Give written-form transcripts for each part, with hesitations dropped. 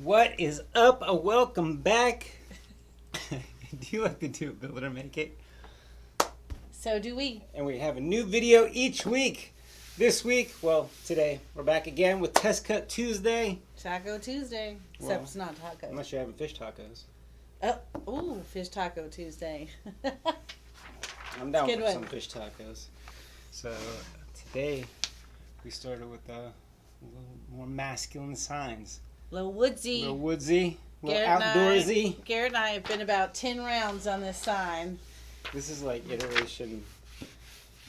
What is up? Welcome back. Do you like to do it, build it, or make it? So do we. And we have a new video each week. This week, well, today, we're back again with Test Cut Tuesday. Taco Tuesday. Except Well, it's not taco. Unless you're having fish tacos. Ooh, fish taco Tuesday. I'm down Good for one. some fish tacos. So today, we started with a little more masculine signs. Little woodsy. A little woodsy, a little Garrett outdoorsy. Garrett and I have been about 10 rounds on this sign. This is like iteration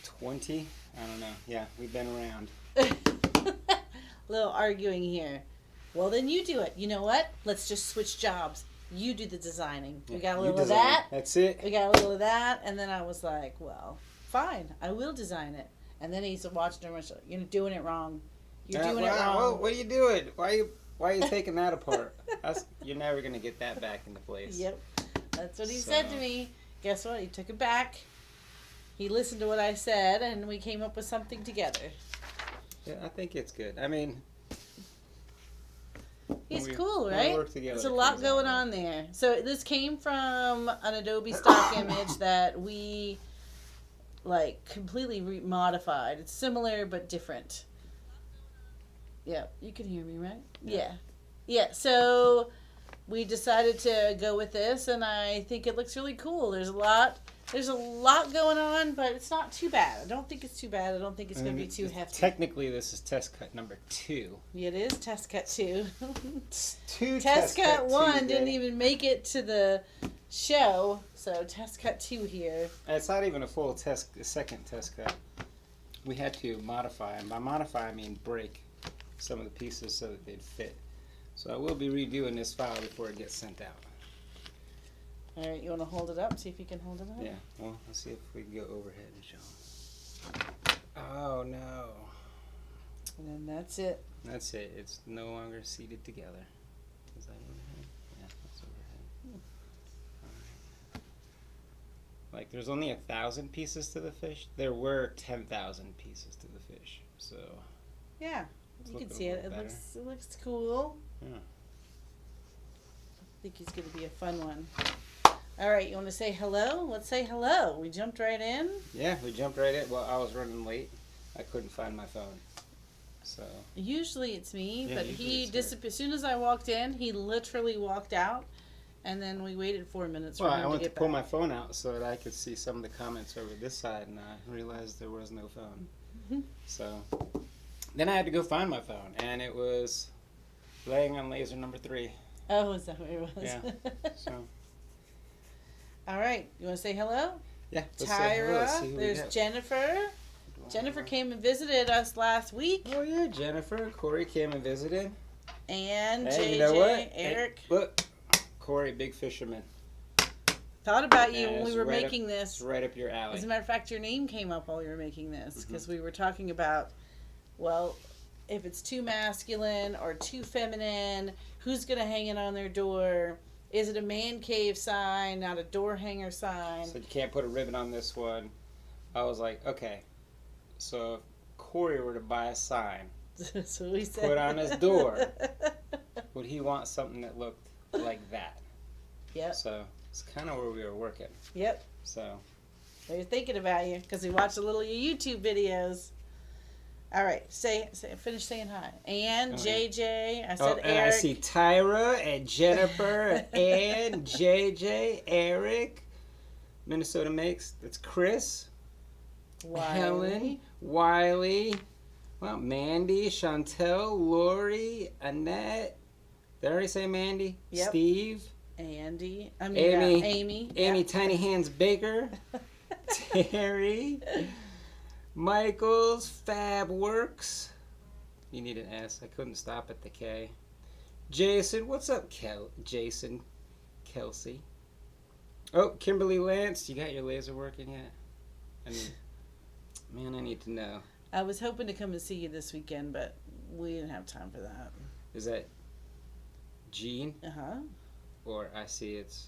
20. I don't know. Yeah, we've been around. Little arguing here. Well, then you do it. You know what? Let's just switch jobs. You do the designing. Yeah, we got a you little of design. that. That's it. We got a little of that. And then I was like, well, fine. I will design it. And then he's watching her. You're doing it wrong. You're doing it wrong. Well, what are you doing? Why are you taking that apart? You're never going to get that back into place. Yep. That's what he said to me. Guess what? He took it back. He listened to what I said, and we came up with something together. Yeah, I think it's good. I mean, It's cool, right? Work together, There's a lot going on there. So this came from an Adobe stock image that we completely modified. It's similar but different. Yeah, you can hear me, right? Yeah. So we decided to go with this, and I think it looks really cool. There's a lot going on, but it's not too bad. I don't think it's too bad. I don't think it's going to be too hefty. Technically, this is test cut number 2. It is test cut 2. Test cut 1 Tuesday. didn't even make it to the show, so test cut 2 here. It's not even a full second test cut. We had to modify, and by modify I mean break some of the pieces so that they'd fit. So I will be reviewing this file before it gets sent out. All right, you want to hold it up? See if you can hold it up? Yeah, well, let's see if we can go overhead and show them. Oh, no. And then that's it. That's it. It's no longer seated together. Is that overhead? Yeah, that's overhead. All right. Like, there's only 1,000 pieces to the fish. There were 10,000 pieces to the fish. So, Yeah, it's you can looking see a it. little It looks cool. yeah. I think it's going to be a fun one. All right, you want to say hello? Let's say hello. We jumped right in. Yeah, we jumped right in. Well, I was running late. I couldn't find my phone. So. Usually it's me, Yeah, but usually he it's her. disappeared. As soon as I walked in, he literally walked out, and then we waited 4 minutes for Well, him I to went to get pull back. my phone out so that I could see some of the comments over this side, and I realized there was no phone. Mhm. So then I had to go find my phone, and it was laying on laser number 3. Oh, is that where it was? Yeah. So All right, you want to say hello? yeah, let's say hello. Let's see Tyra, who we there's got. Jennifer. Jennifer came and visited us last week. Oh yeah, Jennifer. Corey came and visited. And Hey, JJ, you know what? Eric. Hey, look, Corey, big fisherman. Thought about you Yeah, when we it's were right making It's this. right up your alley. As a matter of fact, your name came up while you were making this because Mm-hmm. we were talking about, well, if it's too masculine or too feminine, who's going to hang it on their door? Is it a man cave sign, not a door hanger sign? So you can't put a ribbon on this one. I was like, okay. So if Corey were to buy a sign, That's what we said. put on his door, would he want something that looked like that? Yep. So it's kind of where we were working. Yep. So We were thinking about you because we watched a little of your YouTube videos. All right, finish saying hi. And Okay. JJ, I said and Eric. I see Tyra and Jennifer and JJ, Eric, Minnesota Makes. That's Chris, Wiley. Helen, Wiley, well, Mandy, Chantel, Lori, Annette. Did I already say Mandy? Yep. Steve, Andy. Amy, Amy. Amy Yep. Tiny Hands Baker, Terry, Michaels, Fab Works. You need an S. I couldn't stop at the K. Jason, what's up, Jason, Kelsey. Oh, Kimberly Lance, you got your laser working yet? I mean, man, I need to know. I was hoping to come and see you this weekend, but we didn't have time for that. Is that Jean? Uh-huh. Or I see it's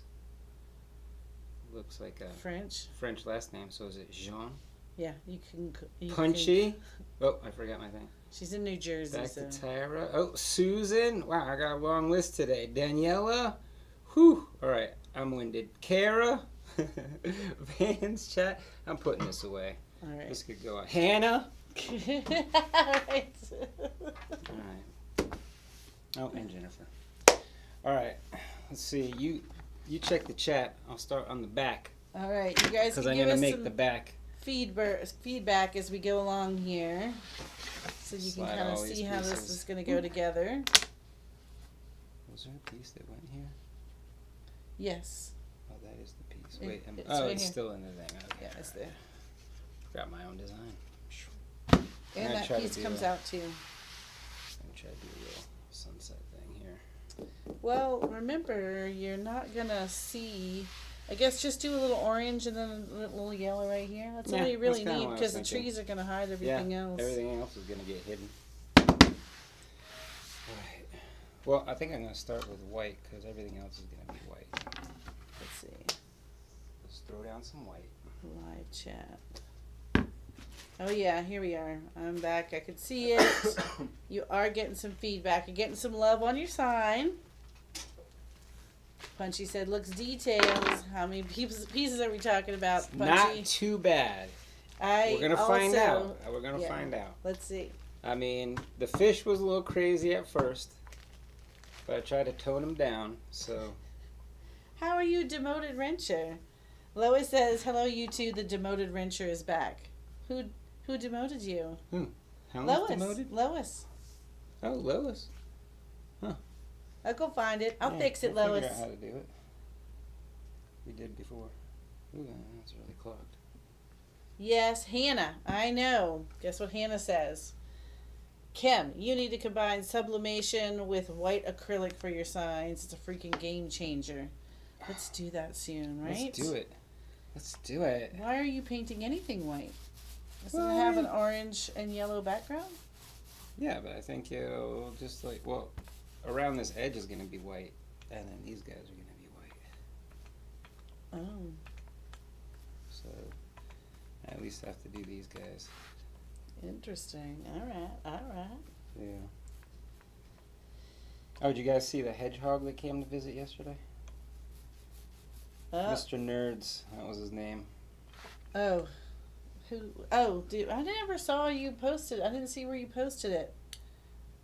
looks like a French. French last name, so is it Jean? Yeah, you can. Punchy. Oh, I forgot my thing. She's in New Jersey. Back so. to Tyra. Oh, Susan. Wow, I got a long list today. Daniela. Whew. All right, I'm winded. Kara. Van's chat. I'm putting this away. All right. This could go on. Hannah. All right. All right. Oh, and Jennifer. All right. Let's see. You check the chat. I'll start on the back. All right. You guys Because can I'm give going to us make some the back. feedback as we go along here, so you Slide can kind of all these see how this pieces. is going to go together. Was there a piece that went here? Yes. Oh, that is the piece. It- Wait. it's Oh, right it's here. still in the thing. Okay. Yeah, it's there. Got my own design. And I that try to piece do comes a- out too. I'm going to try to do a little sunset thing here. Well, remember, you're not going to see. I guess just do a little orange and then a little yellow right here. That's all Yeah, you really that's kinda need what I because was the thinking. trees are going to hide everything else. Everything else is going to get hidden. Alright. Well, I think I'm going to start with white because everything else is going to be white. Let's see. Let's throw down some white. Live chat. Oh yeah, here we are. I'm back. I could see it. You are getting some feedback. You're getting some love on your sign. Punchy said, looks details. How many pieces are we talking about, Punchy? Not too bad. We're We're going to find out. We're going to find out. Let's see. I mean, the fish was a little crazy at first, but I tried to tone him down, so... How are you, demoted wrencher? Lois says, hello, you two. The demoted wrencher is back. Who demoted you? How Lois. demoted? Lois. Oh, Lois. I'll go find it. I'll Yeah, fix it, we'll Lois. figure out how to do it. We did before. Ooh, that's really clogged. Yes, Hannah. I know. Guess what Hannah says? Kim, you need to combine sublimation with white acrylic for your signs. It's a freaking game changer. Let's do that soon, right? Let's do it. Let's do it. Why are you painting anything white? Doesn't Well, it have an orange and yellow background? Yeah, but I think it'll just like, well, around this edge is going to be white, and then these guys are going to be white. Oh. So I at least have to do these guys. Interesting. All right. Yeah. Oh, did you guys see the hedgehog that came to visit yesterday? Mr. Nerds, that was his name. Oh. Who? Oh, dude, I never saw you post it. I didn't see where you posted it.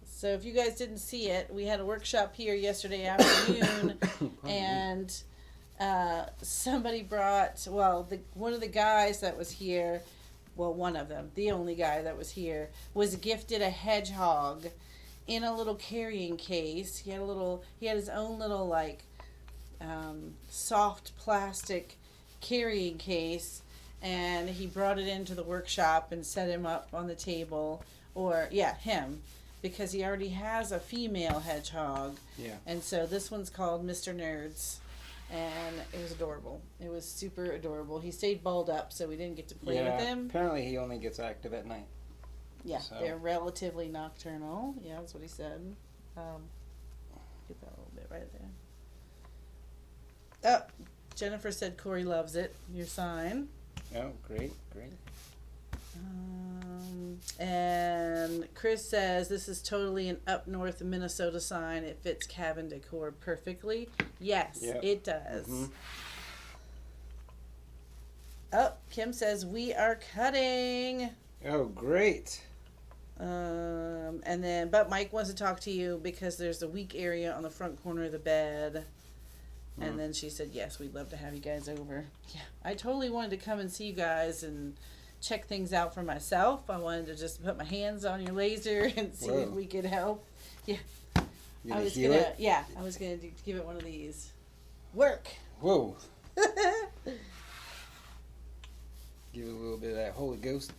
So if you guys didn't see it, we had a workshop here yesterday afternoon, and somebody brought, one of the guys that was here, one of them, the only guy that was here, was gifted a hedgehog in a little carrying case. He had his own little soft plastic carrying case, and he brought it into the workshop and set him up on the table, him, because he already has a female hedgehog. Yeah. And so this one's called Mr. Nerds, and it was adorable. It was super adorable. He stayed balled up, so we didn't get to play with him. Apparently he only gets active at night. Yeah, So. they're relatively nocturnal. Yeah, that's what he said. Get that a little bit right there. Oh, Jennifer said Corey loves it. Your sign. Oh, great. And Chris says this is totally an up north Minnesota sign. It fits cabin decor perfectly. Yes, Yep. it does. Mm-hmm. Oh, Kim says we are cutting. Oh, great. But Mike wants to talk to you because there's a weak area on the front corner of the bed. And then she said, yes, we'd love to have you guys over. Yeah, I totally wanted to come and see you guys and check things out for myself. I wanted to just put my hands on your laser and see if we could help. Yeah. I was gonna give it one of these. Work. Whoa. Give it a little bit of that Holy Ghost.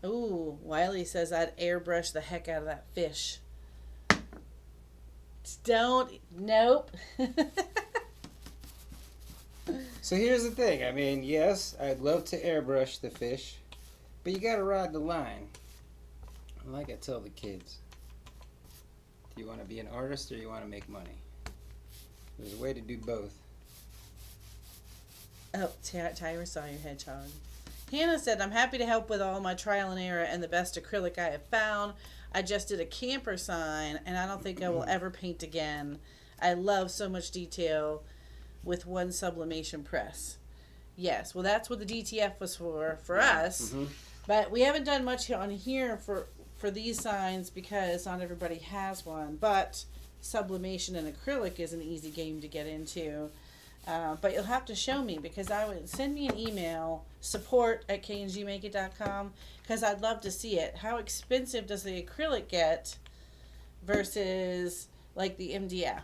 Ooh, Wiley says I'd airbrush the heck out of that fish. Nope. So here's the thing. I mean, yes, I'd love to airbrush the fish, but you gotta ride the line. And like I tell the kids, do you want to be an artist or you want to make money? There's a way to do both. Oh, Tyra saw your hedgehog. Hannah said, I'm happy to help with all my trial and error and the best acrylic I have found. I just did a camper sign and I don't think I will ever paint again. I love so much detail with one sublimation press. Yes, well, that's what the DTF was for us. Mm-hmm. But we haven't done much on here for these signs because not everybody has one. But sublimation and acrylic is an easy game to get into. But you'll have to show me because I would send me an email, support@kngmakeit.com, because I'd love to see it. How expensive does the acrylic get versus like the MDF?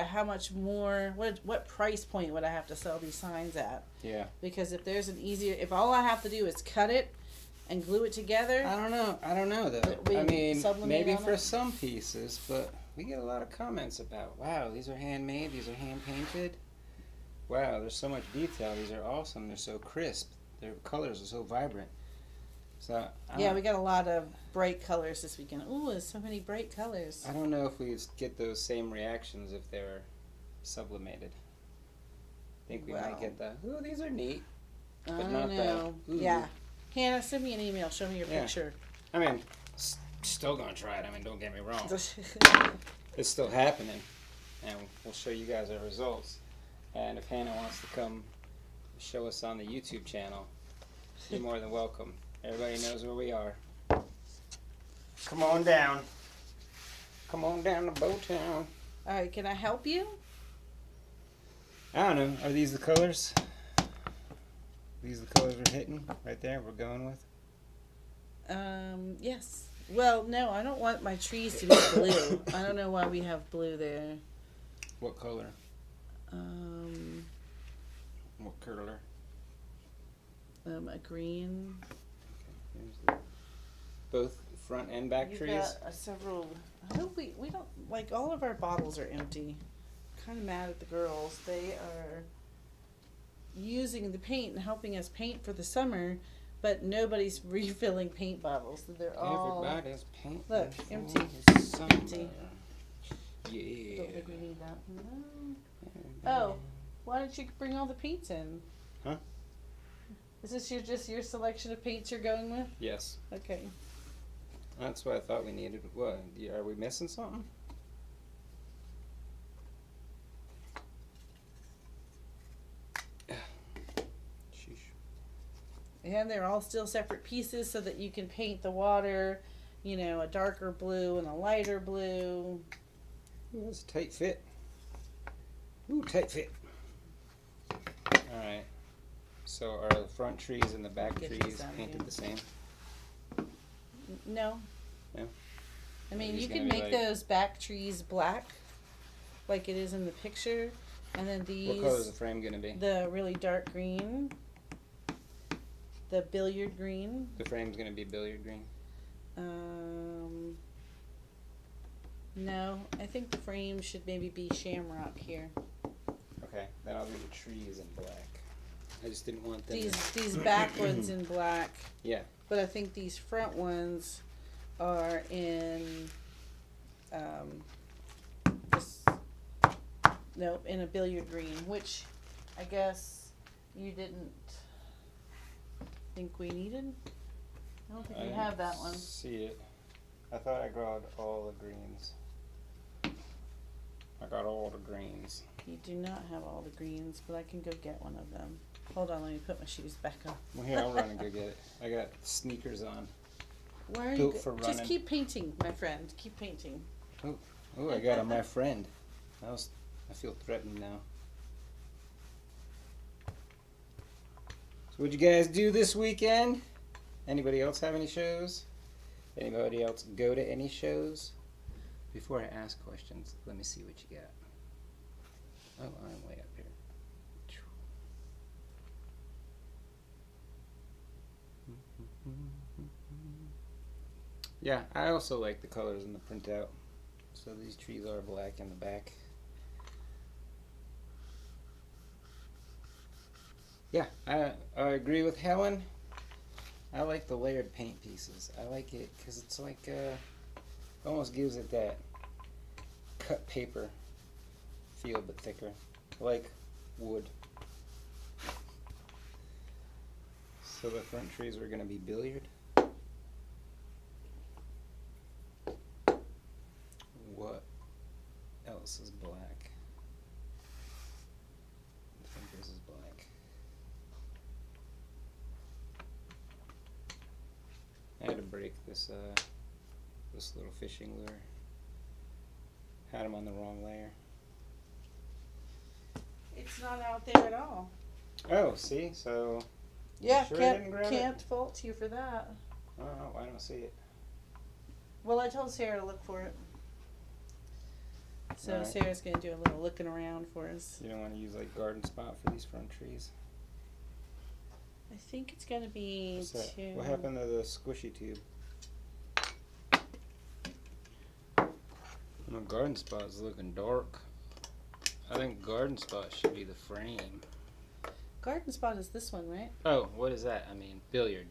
How much more? What price point would I have to sell these signs at? Yeah. Because if all I have to do is cut it and glue it together. I don't know though. We I mean, sublimate maybe on for it? some pieces, but we get a lot of comments about, wow, these are handmade, these are hand painted. Wow, there's so much detail. These are awesome. They're so crisp. Their colors are so vibrant. So Yeah, we got a lot of bright colors this weekend. Ooh, there's so many bright colors. I don't know if we get those same reactions if they're sublimated. I think we might get the, ooh, these are neat. I But don't not know. the, ooh. Yeah. Hannah, send me an email. Show me your Yeah. picture. I mean, still gonna try it. I mean, don't get me wrong. It's still happening. And we'll show you guys our results. And if Hannah wants to come show us on the YouTube channel, you're more than welcome. Everybody knows where we are. Come on down. Come on down to Bowtown. All right, can I help you? I don't know. Are these the colors? These the colors we're hitting right there? We're going with? Yes. Well, no, I don't want my trees to be blue. I don't know why we have blue there. What color? What color? A green. Both front and back You've trees? got several. I hope we don't like all of our bottles are empty. Kind of mad at the girls. They are using the paint and helping us paint for the summer, but nobody's refilling paint bottles. They're all Everybody's painting. Look, for empty. the summer. Empty. Yeah. Don't think we need that. No. Oh, why don't you bring all the paints in? Huh? Is this just your selection of paints you're going with? Yes. Okay. That's what I thought we needed. What? Are we missing something? Sheesh. And they're all still separate pieces so that you can paint the water, a darker blue and a lighter blue. Ooh, that's a tight fit. Ooh, tight fit. Alright. So are the front trees and the back Get trees this out painted again. the same? No. No? I mean, These you gonna can be make like- those back trees black, like it is in the picture, and then What color is the these, frame going to be? the really dark green, the billiard green. The frame's going to be billiard green. No, I think the frame should maybe be shamrock here. Okay, then I'll do the trees in black. I just didn't want them These back ones in black. Yeah. But I think these front ones are in in a billiard green, which I guess you didn't think we needed. I don't think we have that one. See it. I thought I got all the greens. I got all the greens. You do not have all the greens, but I can go get one of them. Hold on, let me put my shoes back on. Well, here, I'll run and go get it. I got sneakers on. Why are Built you? for Just running. keep painting, my friend. Keep painting. Oh, I got on my friend. I feel threatened now. So what'd you guys do this weekend? Anybody else have any shows? Anybody else go to any shows? Before I ask questions, let me see what you got. Oh, I'm way up here. Yeah, I also like the colors in the printout. So these trees are black in the back. Yeah, I agree with Helen. I like the layered paint pieces. I like it because it's like almost gives it that cut paper feel, but thicker, like wood. So the front trees were going to be billiard. What else is black? I think this is black. I had to break this this little fishing lure. Had him on the wrong layer. It's not out there at all. Oh, see? So Yeah, sure I didn't grab can't fault you for that. oh, I don't see it. Well, I told Sarah to look for it. So Alright. Sarah's going to do a little looking around for us. You don't want to use like garden spot for these front trees. I think it's going to be What's that? two. What happened to the squishy tube? My garden spot is looking dark. I think garden spot should be the frame. Garden spot is this one, right? Oh, what is that? I mean, billiard.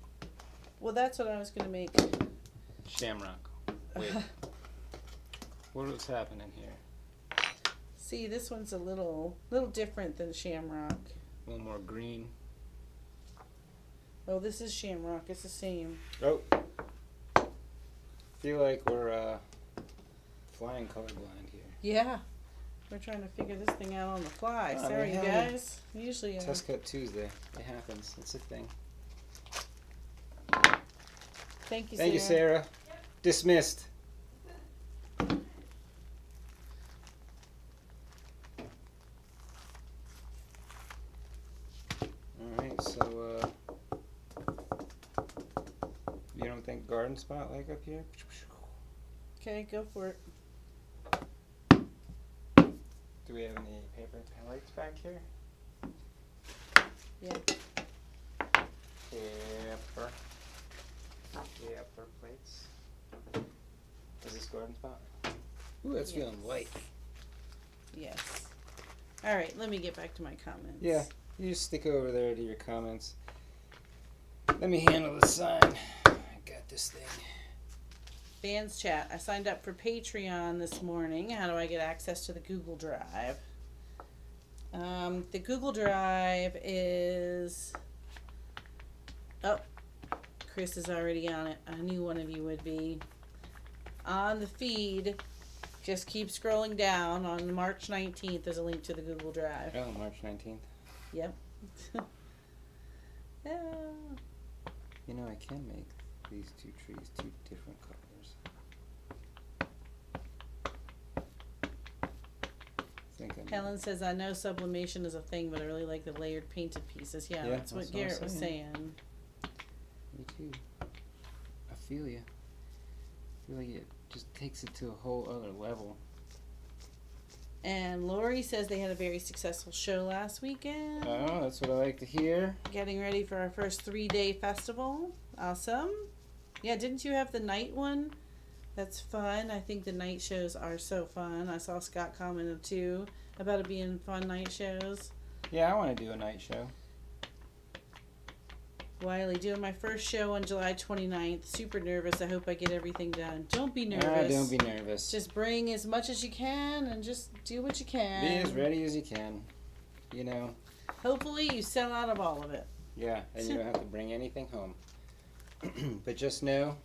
Well, that's what I was going to make. Shamrock. Wait. What was happening here? See, this one's a little different than Shamrock. A little more green. Oh, this is Shamrock. It's the same. Oh. Feel like we're flying colorblind here. Yeah. We're trying to figure this thing out on the fly. Oh, Sorry, you we guys. Usually, Test cut Tuesday. It happens. It's a thing. thank you, Thank you, Sarah. Sarah. Dismissed. Alright, so you don't think garden spot like up here? Okay, go for it. Do we have any paper pellets back here? Yeah. Paper. Paper plates. Is this garden spot? Ooh, that's Yes. feeling light. Yes. All right, let me get back to my comments. Yeah, you just stick over there to your comments. Let me handle the sign. I got this thing. Fans chat. I signed up for Patreon this morning. How do I get access to the Google Drive? The Google Drive is... Oh, Chris is already on it. I knew one of you would be. On the feed, just keep scrolling down. On March 19th, there's a link to the Google Drive. Oh, March 19th. Yep. Yeah. You know, I can make these two trees two different colors. Helen says, I know sublimation is a thing, but I really like the layered painted pieces. Yeah, Yeah, that's what that's what I'm Garrett was saying. saying. Me too. I feel you. I feel like it just takes it to a whole other level. And Lori says they had a very successful show last weekend. Oh, that's what I like to hear. Getting ready for our first 3-day festival. Awesome. Yeah, didn't you have the night one? That's fun. I think the night shows are so fun. I saw Scott commented too about it being fun night shows. Yeah, I want to do a night show. Wiley, doing my first show on July 29th. Super nervous. I hope I get everything done. Don't be nervous. Don't be nervous. Just bring as much as you can and just do what you can. Be as ready as you can. You know. Hopefully you sell out of all of it. Yeah, and you don't have to bring anything home. But just know,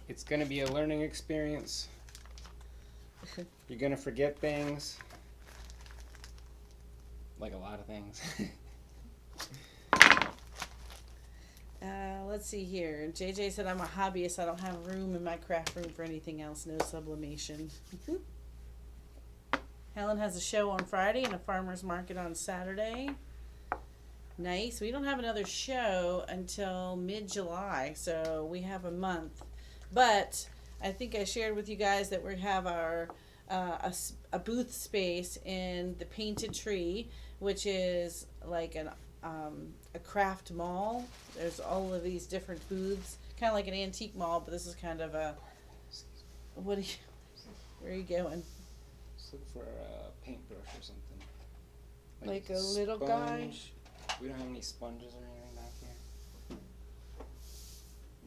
it's going to be a learning experience. You're going to forget things. Like a lot of things. Let's see here. JJ said, I'm a hobbyist. I don't have room in my craft room for anything else. No sublimation. Helen has a show on Friday and a farmer's market on Saturday. Nice. We don't have another show until mid-July, so we have a month. But I think I shared with you guys that we have our a booth space in the Painted Tree, which is like a craft mall. There's all of these different booths, kind of like an antique mall, but this is kind of a. What are you? Where are you going? Just look for a paintbrush or something. Like a little guy? We don't have any sponges or anything back here.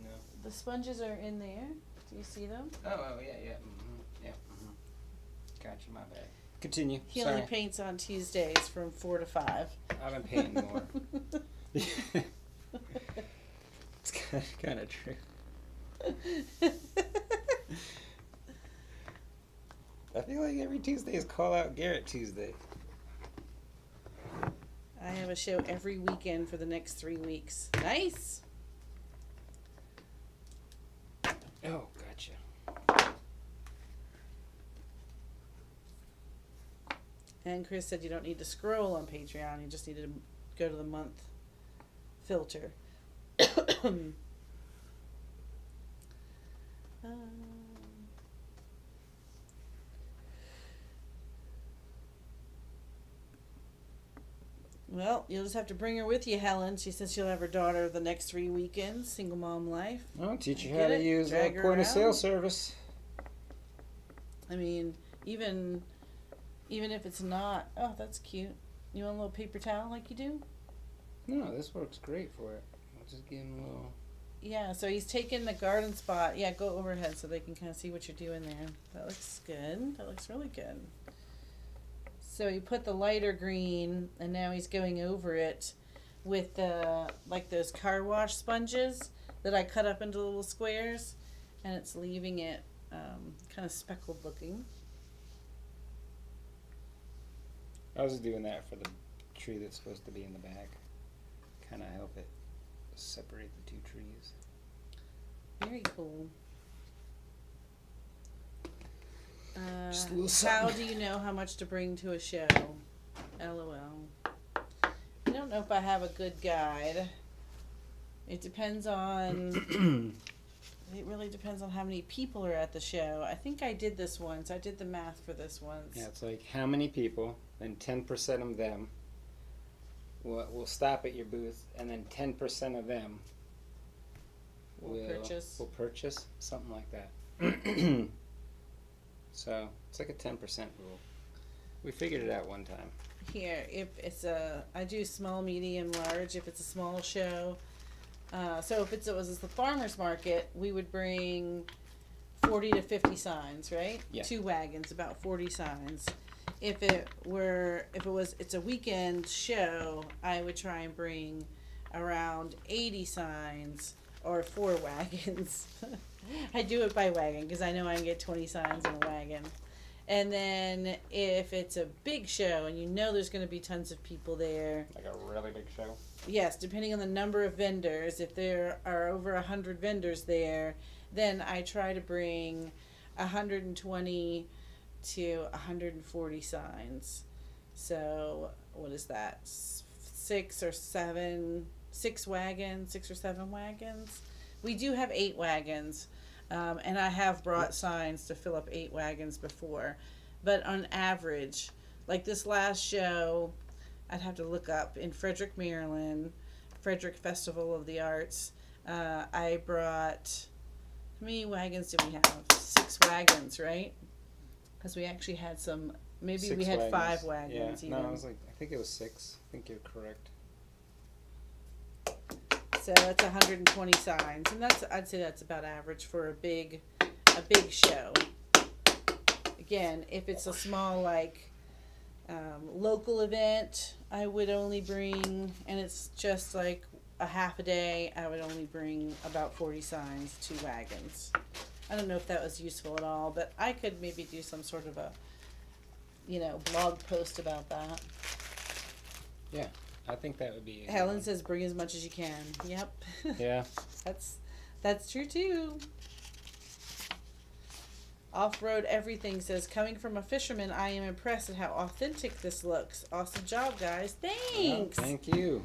No. The sponges are in there. Do you see them? Oh yeah, yeah. Mm-hmm. Yeah. Mm-hmm. Gotcha, my bad. Continue. He Sorry. only paints on Tuesdays from 4 to 5. I've been painting more. That's kind of true. I feel like every Tuesday is Call Out Garrett Tuesday. I have a show every weekend for the next 3 weeks. Nice. Oh, gotcha. And Chris said you don't need to scroll on Patreon. You just need to go to the month filter. Well, you'll just have to bring her with you, Helen. She says she'll have her daughter the next 3 weekends. Single mom life. I'll teach you Get how to it? use Drag her point of sale around. service. I mean, even if it's not. Oh, that's cute. You want a little paper towel like you do? No, this works great for it. I'll just give him a little. Yeah, so he's taking the garden spot. Yeah, go overhead so they can kind of see what you're doing there. That looks good. That looks really good. So he put the lighter green, and now he's going over it with the, like those car wash sponges that I cut up into little squares, and it's leaving it kind of speckled looking. I was doing that for the tree that's supposed to be in the back. Kind of help it separate the two trees. Very cool. Just a little How something. do you know how much to bring to a show? LOL. I don't know if I have a good guide. It depends on. It really depends on how many people are at the show. I think I did this once. I did the math for this once. Yeah, it's like how many people, then 10% of them will stop at your booth, and then 10% of them Will purchase, something like that. So it's like a 10% rule. We figured it out one time. Here, if it's I do small, medium, large. If it's a small show, so if it was the farmer's market, we would bring 40 to 50 signs, right? Yeah. 2 wagons, about 40 signs. If it's a weekend show, I would try and bring around 80 signs or 4 wagons. I do it by wagon because I know I can get 20 signs in a wagon. And then if it's a big show and you know there's going to be tons of people there, Like a really big show. yes, depending on the number of vendors, if there are over 100 vendors there, then I try to bring 120 to 140 signs. So what is that? 6 or 7 wagons. We do have 8 wagons, and I have brought signs to fill up 8 wagons before. But on average, like this last show, I'd have to look up in Frederick, Maryland, Frederick Festival of the Arts. I brought, how many wagons did we have? 6 wagons, right? Because we actually had some, maybe 6 we had wagons. 5 wagons Yeah. even. No, I think it was 6. I think you're correct. So that's 120 signs, and I'd say that's about average for a big show. Again, if it's a small local event, I would only bring, and it's just like a half a day, I would only bring about 40 signs, 2 wagons. I don't know if that was useful at all, but I could maybe do some sort of a, blog post about that. Yeah, I think that would be. Helen says bring as much as you can. Yep. Yeah. That's true too. Off-road everything says, coming from a fisherman, I am impressed at how authentic this looks. Awesome job, guys. Thanks. Well, thank you.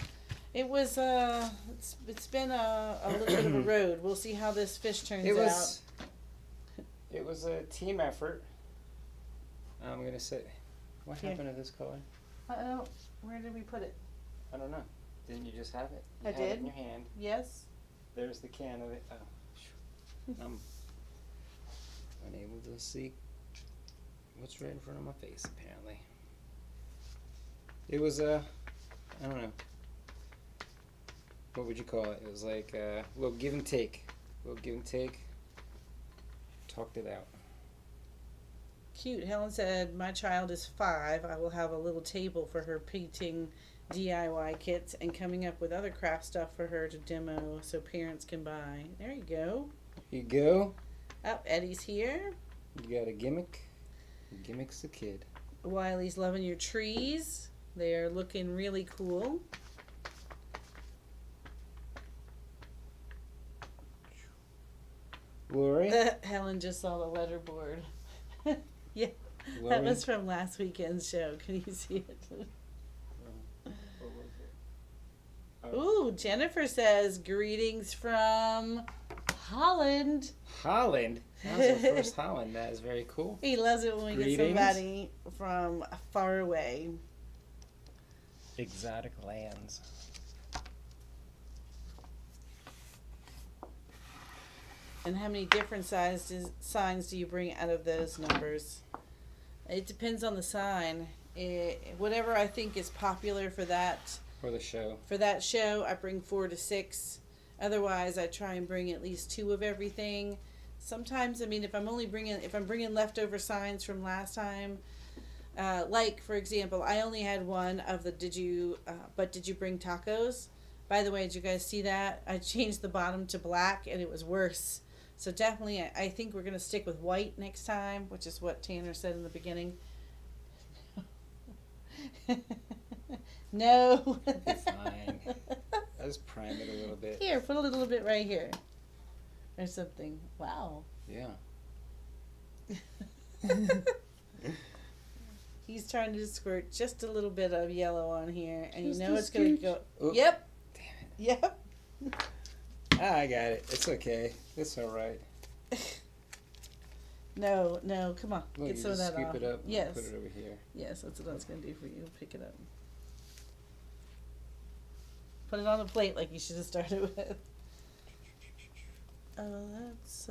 It was it's been a little bit of a road. We'll see how this fish turns out. It was a team effort. I'm gonna say, what Here. happened to this color? Where did we put it? I don't know. Didn't you just have it? You I had it did. in your hand. Yes. There's the can of it. Oh, phew. I'm unable to see what's right in front of my face. Apparently, it was I don't know. What would you call it? It was like a little give and take. Talked it out. Cute. Helen said, my child is 5. I will have a little table for her painting DIY kits and coming up with other craft stuff for her to demo so parents can buy. There you go. You go. Oh, Eddie's here. You got a gimmick. Gimmick's the kid. Wiley's loving your trees. They are looking really cool. Lori? Helen just saw the letterboard. Yeah, Lori? that was from last weekend's show. Can you see it? What was it? Oh. Ooh, Jennifer says, greetings from Holland. Holland? That was our first Holland. That is very cool. He loves it when we Greetings. get somebody from far away. Exotic lands. And how many different signs do you bring out of those numbers? It depends on the sign. Whatever I think is popular for that For the show. I bring 4 to 6. Otherwise, I try and bring at least 2 of everything. Sometimes, I mean, if I'm bringing leftover signs from last time, like for example, I only had 1 of the did you bring tacos? By the way, did you guys see that? I changed the bottom to black and it was worse. So definitely, I think we're gonna stick with white next time, which is what Tanner said in the beginning. No. Be fine. I just prime it a little bit. Here, put a little bit right here. Or something. Wow. Yeah. He's trying to squirt just a little bit of yellow on here, and Just you know a it's going to scooch. go. Oop. Yep. Damn it. Yep. I got it. It's okay. It's all right. No, come on. Look, Get you some of just that scoop off. it up and Yes. put it over here. Yes, that's what I was going to do for you. Pick it up. Put it on a plate like you should have started with. Oh, that's,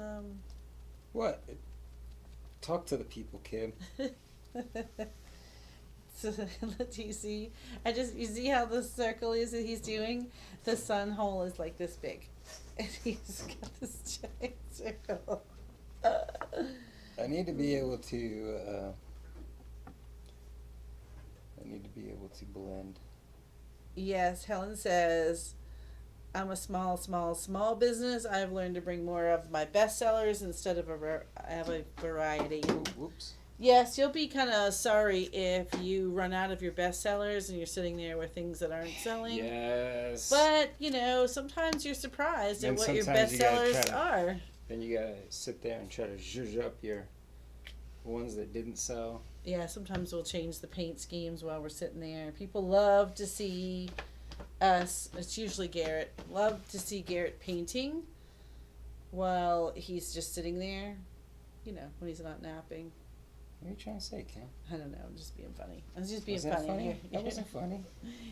What? Talk to the people, Kim. So, do you see? You see how the circle is that he's doing? The sun hole is like this big. And he's got this giant circle. I need to be able to, blend. Yes, Helen says, I'm a small business. I've learned to bring more of my bestsellers instead of I have a variety. Whoops. Yes, you'll be kind of sorry if you run out of your bestsellers and you're sitting there with things that aren't selling. Yes. But, sometimes you're surprised at And what your sometimes you gotta bestsellers try are. Then you gotta sit there and try to zhuzh up your ones that didn't sell. Yeah, sometimes we'll change the paint schemes while we're sitting there. People love to see us, it's usually Garrett, love to see Garrett painting while he's just sitting there, when he's not napping. What are you trying to say, Kim? I don't know, I'm just being funny. I was just being Was that funny. funny? That wasn't funny.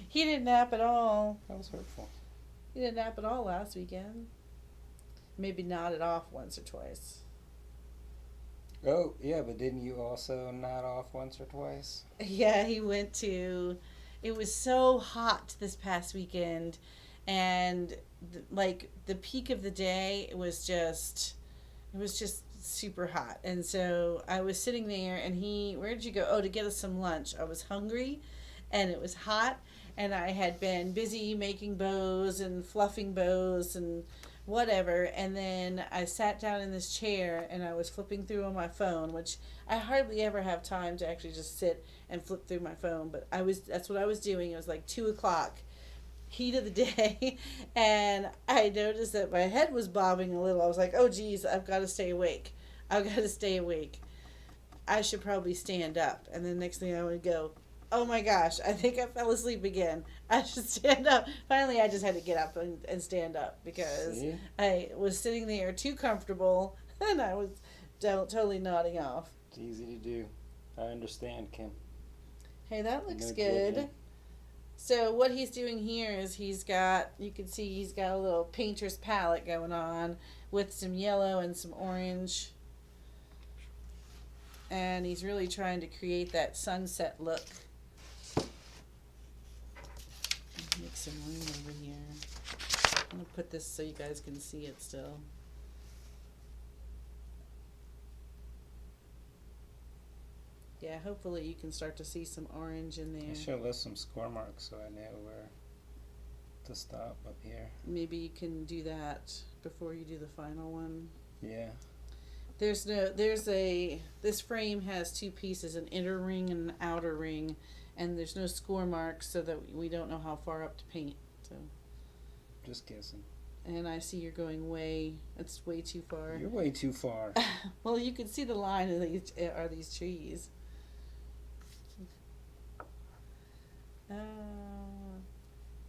He didn't nap at all. That was hurtful. He didn't nap at all last weekend. Maybe nodded off once or twice. Oh, yeah, but didn't you also nod off once or twice? Yeah, he went to. It was so hot this past weekend, and the peak of the day it was just super hot. And so I was sitting there, and where'd you go? Oh, to get us some lunch. I was hungry, and it was hot, and I had been busy making bows and fluffing bows and whatever, and then I sat down in this chair and I was flipping through on my phone, which I hardly ever have time to actually just sit and flip through my phone, but that's what I was doing. It was like 2:00, heat of the day, and I noticed that my head was bobbing a little. I was like, oh geez, I've got to stay awake. I should probably stand up. And then next thing I would go, oh my gosh, I think I fell asleep again. I should stand up. Finally, I just had to get up and stand up because See? I was sitting there too comfortable and I was totally nodding off. It's easy to do. I understand, Kim. Hey, that looks No good. judging. So what he's doing here is you can see he's got a little painter's palette going on with some yellow and some orange. And he's really trying to create that sunset look. Make some room over here. I'm going to put this so you guys can see it still. Yeah, hopefully you can start to see some orange in I there. should have left some score marks so I know where to stop up here. Maybe you can do that before you do the final one. Yeah. This frame has two pieces, an inner ring and an outer ring, and there's no score marks so that we don't know how far up to paint. So Just guessing. and I see you're going it's way too far. You're way too far. Well, you can see the line of these trees.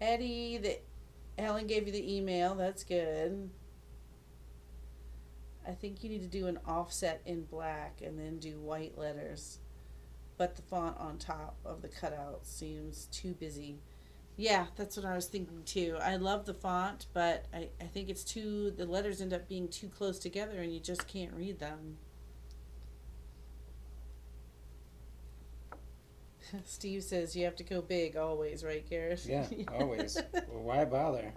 Eddie, Ellen gave you the email. That's good. I think you need to do an offset in black and then do white letters. But the font on top of the cutout seems too busy. Yeah, that's what I was thinking too. I love the font, but I think the letters end up being too close together and you just can't read them. Steve says you have to go big always, right, Garrett? Yeah, always. Well, why bother?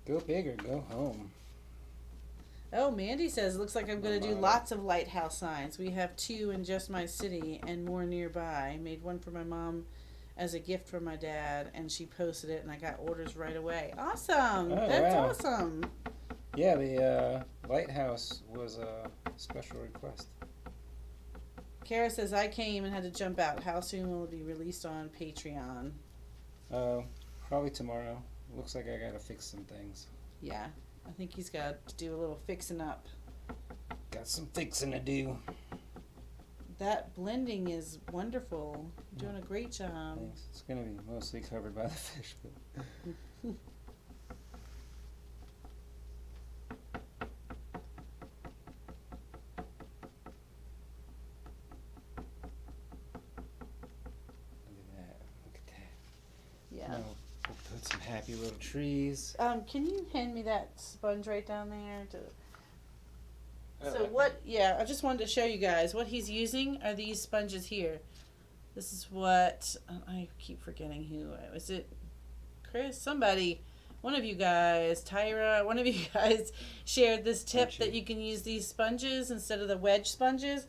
Go big or go home. Oh, Mandy says, looks like I'm going to do Wow. lots of lighthouse signs. We have 2 in just my city and more nearby. Made one for my mom as a gift from my dad, and she posted it, and I got orders right away. Awesome. Oh, That's wow. awesome. Yeah, the lighthouse was a special request. Kara says, I came and had to jump out. How soon will it be released on Patreon? Probably tomorrow. Looks like I gotta fix some things. Yeah, I think he's got to do a little fixing up. Got some fixing to do. That blending is wonderful. You're doing a great job. Thanks. It's gonna be mostly covered by the fish, but look at that. Yeah. Now we'll put some happy little trees. Can you hand me that sponge right down there? Oh, So what, I just wanted to show you guys what he's using are these sponges here. This is what, I keep forgetting who, was it Chris? Somebody, one of you guys, Tyra, one of you guys shared this tip that you can use these sponges instead of the wedge sponges.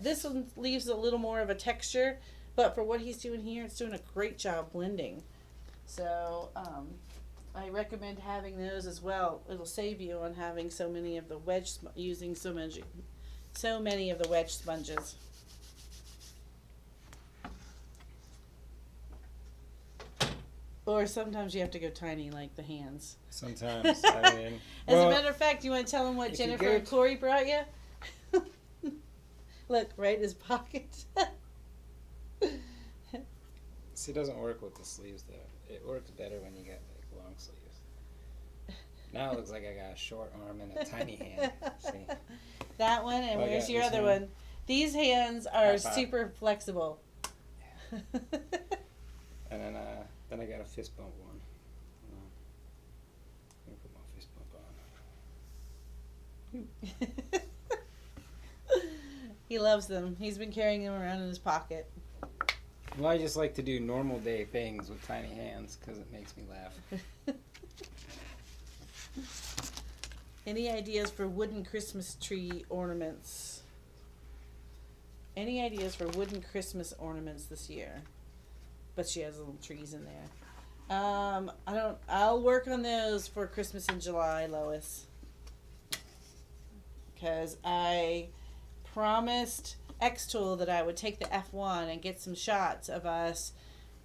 This one leaves a little more of a texture, but for what he's doing here, it's doing a great job blending. So, I recommend having those as well. It'll save you on having so many of the using so many of the wedge sponges. Or sometimes you have to go tiny, like the hands. Sometimes, I mean. As Well, a matter of fact, you want to tell them what if you Jennifer go and Corey brought you? Look, right in his pocket. see, it doesn't work with the sleeves though. It works better when you get like long sleeves. Now it looks like I got a short arm and a tiny hand. See? That one, and Oh, I where's got your this other one. one? These hands are High five. super flexible. And then I got a fist bump one. Let me put my fist bump on. He loves them. He's been carrying them around in his pocket. Well, I just like to do normal day things with tiny hands because it makes me laugh. Any ideas for wooden Christmas tree ornaments? Any ideas for wooden Christmas ornaments this year? But she has little trees in there. I'll work on those for Christmas in July, Lois. Because I promised X-Tool that I would take the F1 and get some shots of us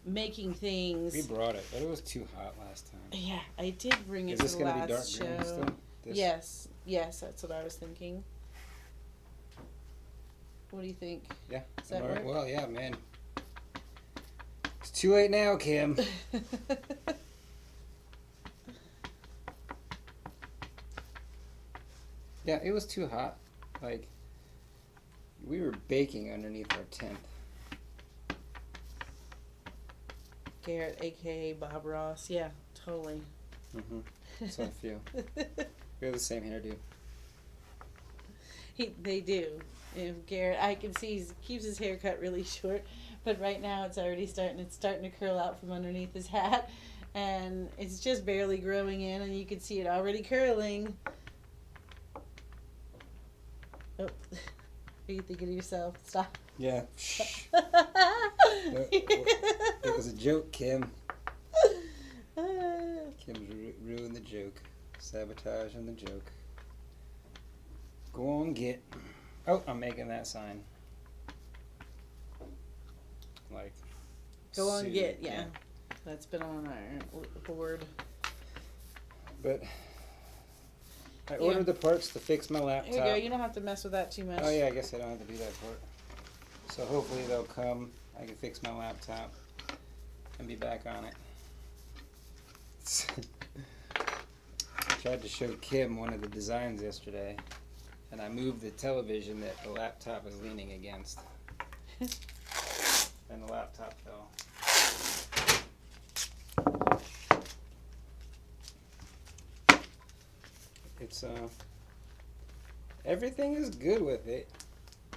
making things. We brought it, but it was too hot last time. Yeah, I did bring it Is to this the going to last be dark show. green still? This? Yes, that's what I was thinking. What do you think? Yeah. Does that All right. work? Well, yeah, man. It's too late now, Kim. Yeah, it was too hot. Like, we were baking underneath our tent. Garrett, aka Bob Ross. Yeah, totally. Mm-hmm. That's how I feel. We have the same hairdo. They do. Garrett, I can see he keeps his hair cut really short, but right now it's already starting to curl out from underneath his hat, and it's just barely growing in, and you can see it already curling. Oh, Are you thinking to yourself? Stop. Yeah. Shh. It was a joke, Kim. Kim's ruined the joke. Sabotaging the joke. Go on, get. Oh, I'm making that sign. Like. Go on, soon, get. Yeah. That's been on our board. But I ordered the parts to fix my laptop. Here you go. You don't have to mess with that too much. Oh yeah, I guess I don't have to do that part. So hopefully they'll come. I can fix my laptop and be back on it. I tried to show Kim one of the designs yesterday, and I moved the television that the laptop is leaning against, and the laptop fell. It's everything is good with it.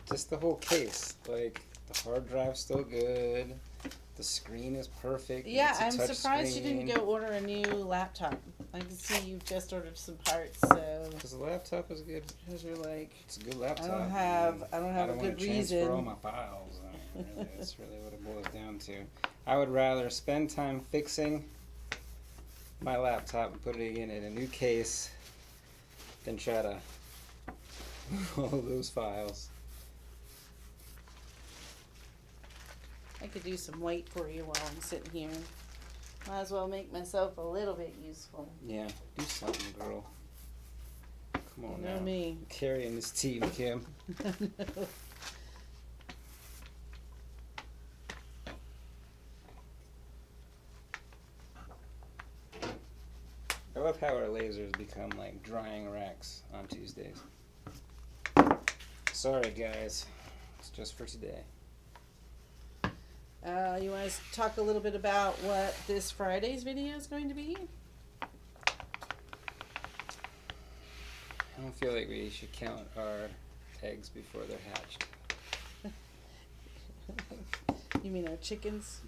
Just the whole case. Like the hard drive's still good. The screen is perfect. Yeah, It's a I'm touch surprised you screen. didn't go order a new laptop. I can see you just ordered some parts, so. Because the laptop is good. Because you're like, It's a good laptop. I don't have a wanna good transfer all reason. my files. I mean, really, that's really what it boils down to. I would rather spend time fixing my laptop and putting it in a new case than try to move all those files. I could do some weight for you while I'm sitting here. Might as well make myself a little bit useful. Yeah, do something, girl. Come on You know now. me. Carrying this team, Kim. I love how our lasers become like drying racks on Tuesdays. Sorry, guys. It's just for today. You want to talk a little bit about what this Friday's video is going to be? I don't feel like we should count our eggs before they're hatched. You mean our chickens?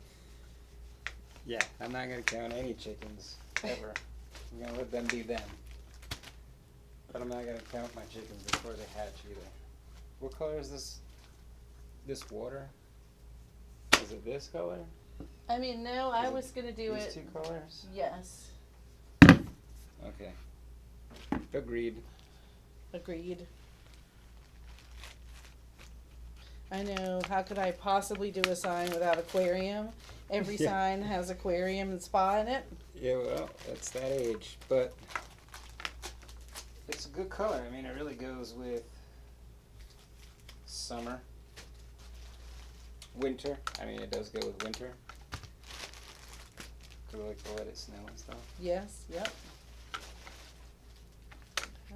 Yeah, I'm not going to count any chickens, ever. I'm going to let them be them. But I'm not going to count my chickens before they hatch either. What color is this water? Is it this color? I mean, no, I was going to do These it. two colors? Yes. Okay. Agreed. Agreed. I know, how could I possibly do a sign without aquarium? Every Yeah. sign has aquarium and spa in it. Yeah, well, that's that age. But it's a good color. I mean, it really goes with summer. Winter. I mean, it does go with winter. Do we like to let it snow and stuff? Yes, yep.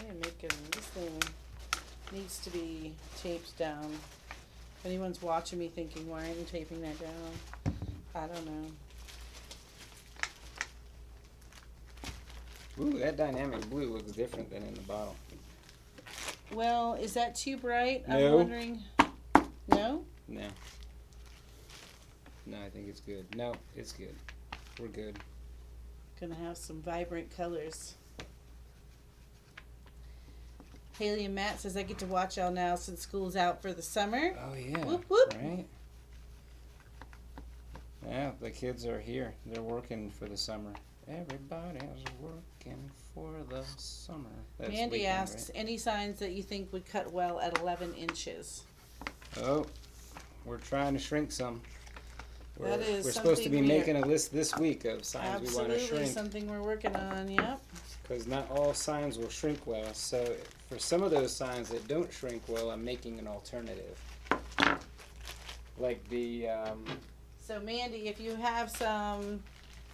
I am making, this thing needs to be taped down. If anyone's watching me thinking, why aren't you taping that down? I don't know. Ooh, that dynamic blue looks different than in the bottle. Well, is that too bright? I'm No. wondering. No? No. No, I think it's good. No, it's good. We're good. Gonna have some vibrant colors. Haley and Matt says I get to watch y'all now since school's out for the summer. Oh yeah. Whoop, whoop. Right? Yeah, the kids are here. They're working for the summer. Everybody's working for the summer. That's Mandy weekend, asks, any signs that you think would cut well at 11 inches? Right? Oh, we're trying to shrink some. That is we're supposed to be something making a list this week of signs we want to Absolutely, shrink. something we're working on, yep. Because not all signs will shrink well. So for some of those signs that don't shrink well, I'm making an alternative. Like the So Mandy, if you have some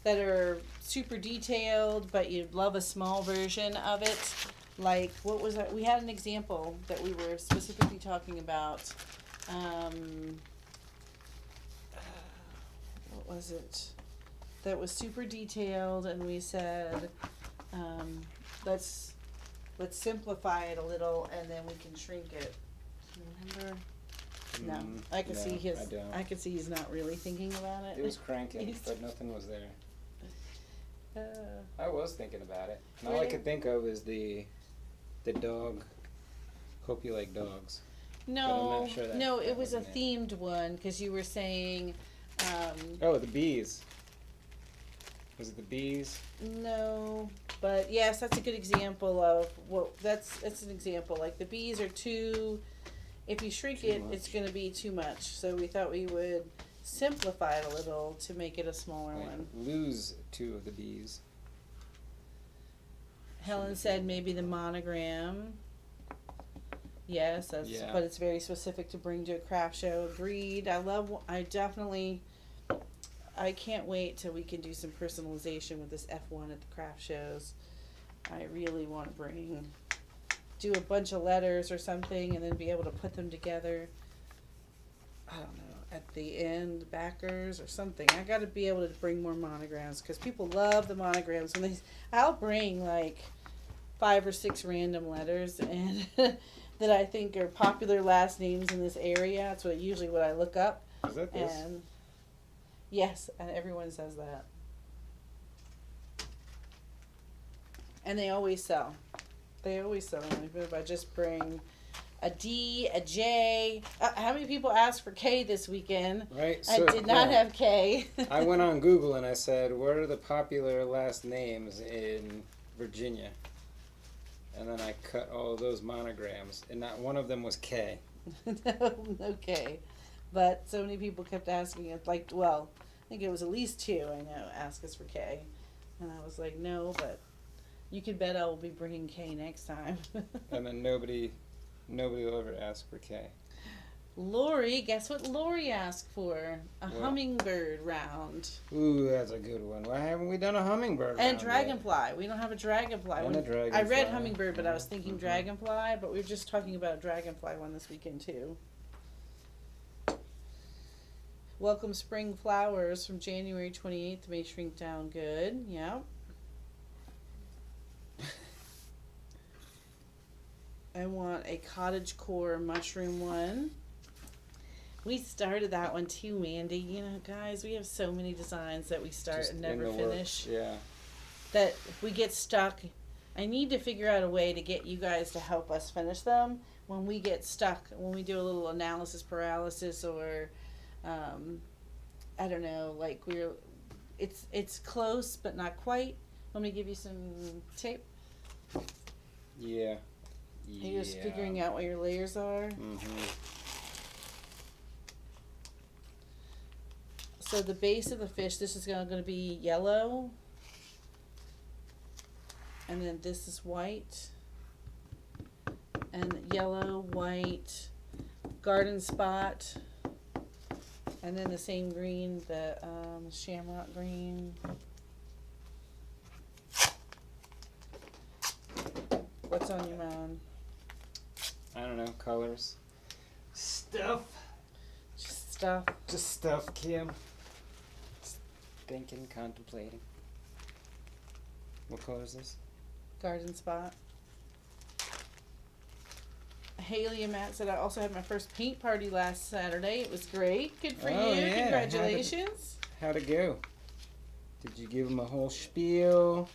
that are super detailed, but you'd love a small version of it, like, what was that? We had an example that we were specifically talking about. What was it? That was super detailed, and we said, let's simplify it a little, and then we can shrink it. Do you remember? No, I can see his. I don't. I can see he's not really thinking about it. It was cranking, He's- but nothing was there. Uh, I was thinking about it. And all I Really? could think of is the dog. Hope you like dogs. No, not sure that no, that it was a wasn't it. themed one because you were saying, Oh, the bees. Was it the bees? no, but yes, that's a good example of that's an example. Like the bees are too. If you shrink Too it, much. it's going to be too much. So we thought we would simplify it a little to make it a smaller Like, one. lose 2 of the bees. Helen said maybe the monogram. Yes, that's Yeah. but it's very specific to bring to a craft show. Agreed. I can't wait till we can do some personalization with this F1 at the craft shows. I really want to do a bunch of letters or something and then be able to put them together. I don't know, at the end, backers or something. I got to be able to bring more monograms because people love the monograms. I'll bring like 5 or 6 random letters and that I think are popular last names in this area. That's usually what I look up. Is that this? And yes, and everyone says that. And they always sell. If I just bring a D, a J. How many people asked for K this weekend? Right. I did not have K. I went on Google and I said, "What are the popular last names in Virginia?" And then I cut all of those monograms, and not one of them was K. No K. But so many people kept asking it. Like, well, I think it was at least 2. I know ask us for K, and I was like, no, but you can bet I will be bringing K next time. And then nobody will ever ask for K. Lori, guess what Lori asked for? A What? hummingbird round. Ooh, that's a good one. Why haven't we done a hummingbird? And round dragonfly. We don't have a dragonfly. And a I read dragonfly. hummingbird, but I was thinking Mhm. dragonfly, but we were just talking about a dragonfly one this weekend too. Welcome spring flowers from January 28th may shrink down good. Yeah. I want a cottagecore mushroom one. We started that one too, Mandy. You know, guys, we have so many designs that we start Just and in never the finish. works, yeah. That if we get stuck, I need to figure out a way to get you guys to help us finish them when we get stuck, when we do a little analysis paralysis or, I don't know, like it's close but not quite. Want me to give you some tape? Yeah. You're just figuring out what your layers are. Mm-hmm. So the base of the fish, this is going to be yellow. And then this is white. And yellow, white, garden spot. And then the same green, the shamrock green. What's on your mind? I don't know, colors. Stuff. Just stuff. Just stuff, Kim. Just thinking, contemplating. What color is this? Garden spot. Haley and Matt said I also had my first paint party last Saturday. It was great. Good for Oh, you. yeah. Congratulations. How'd it go? Did you give them a whole spiel?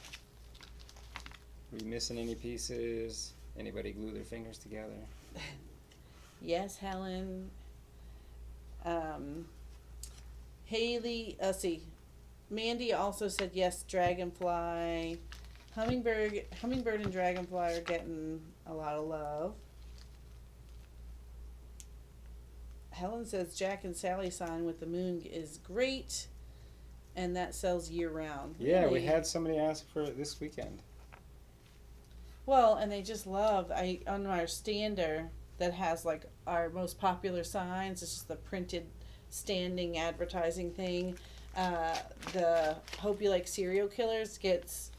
Were you missing any pieces? Anybody glue their fingers together? Yes, Helen. Haley, let's see. Mandy also said yes, dragonfly. Hummingbird and dragonfly are getting a lot of love. Helen says Jack and Sally sign with the moon is great, and that sells year round. Yeah, we Really. had somebody ask for it this weekend. Well, and they just love. On our stander that has like our most popular signs. It's just the printed standing advertising thing. The Hope You Like Serial Killers gets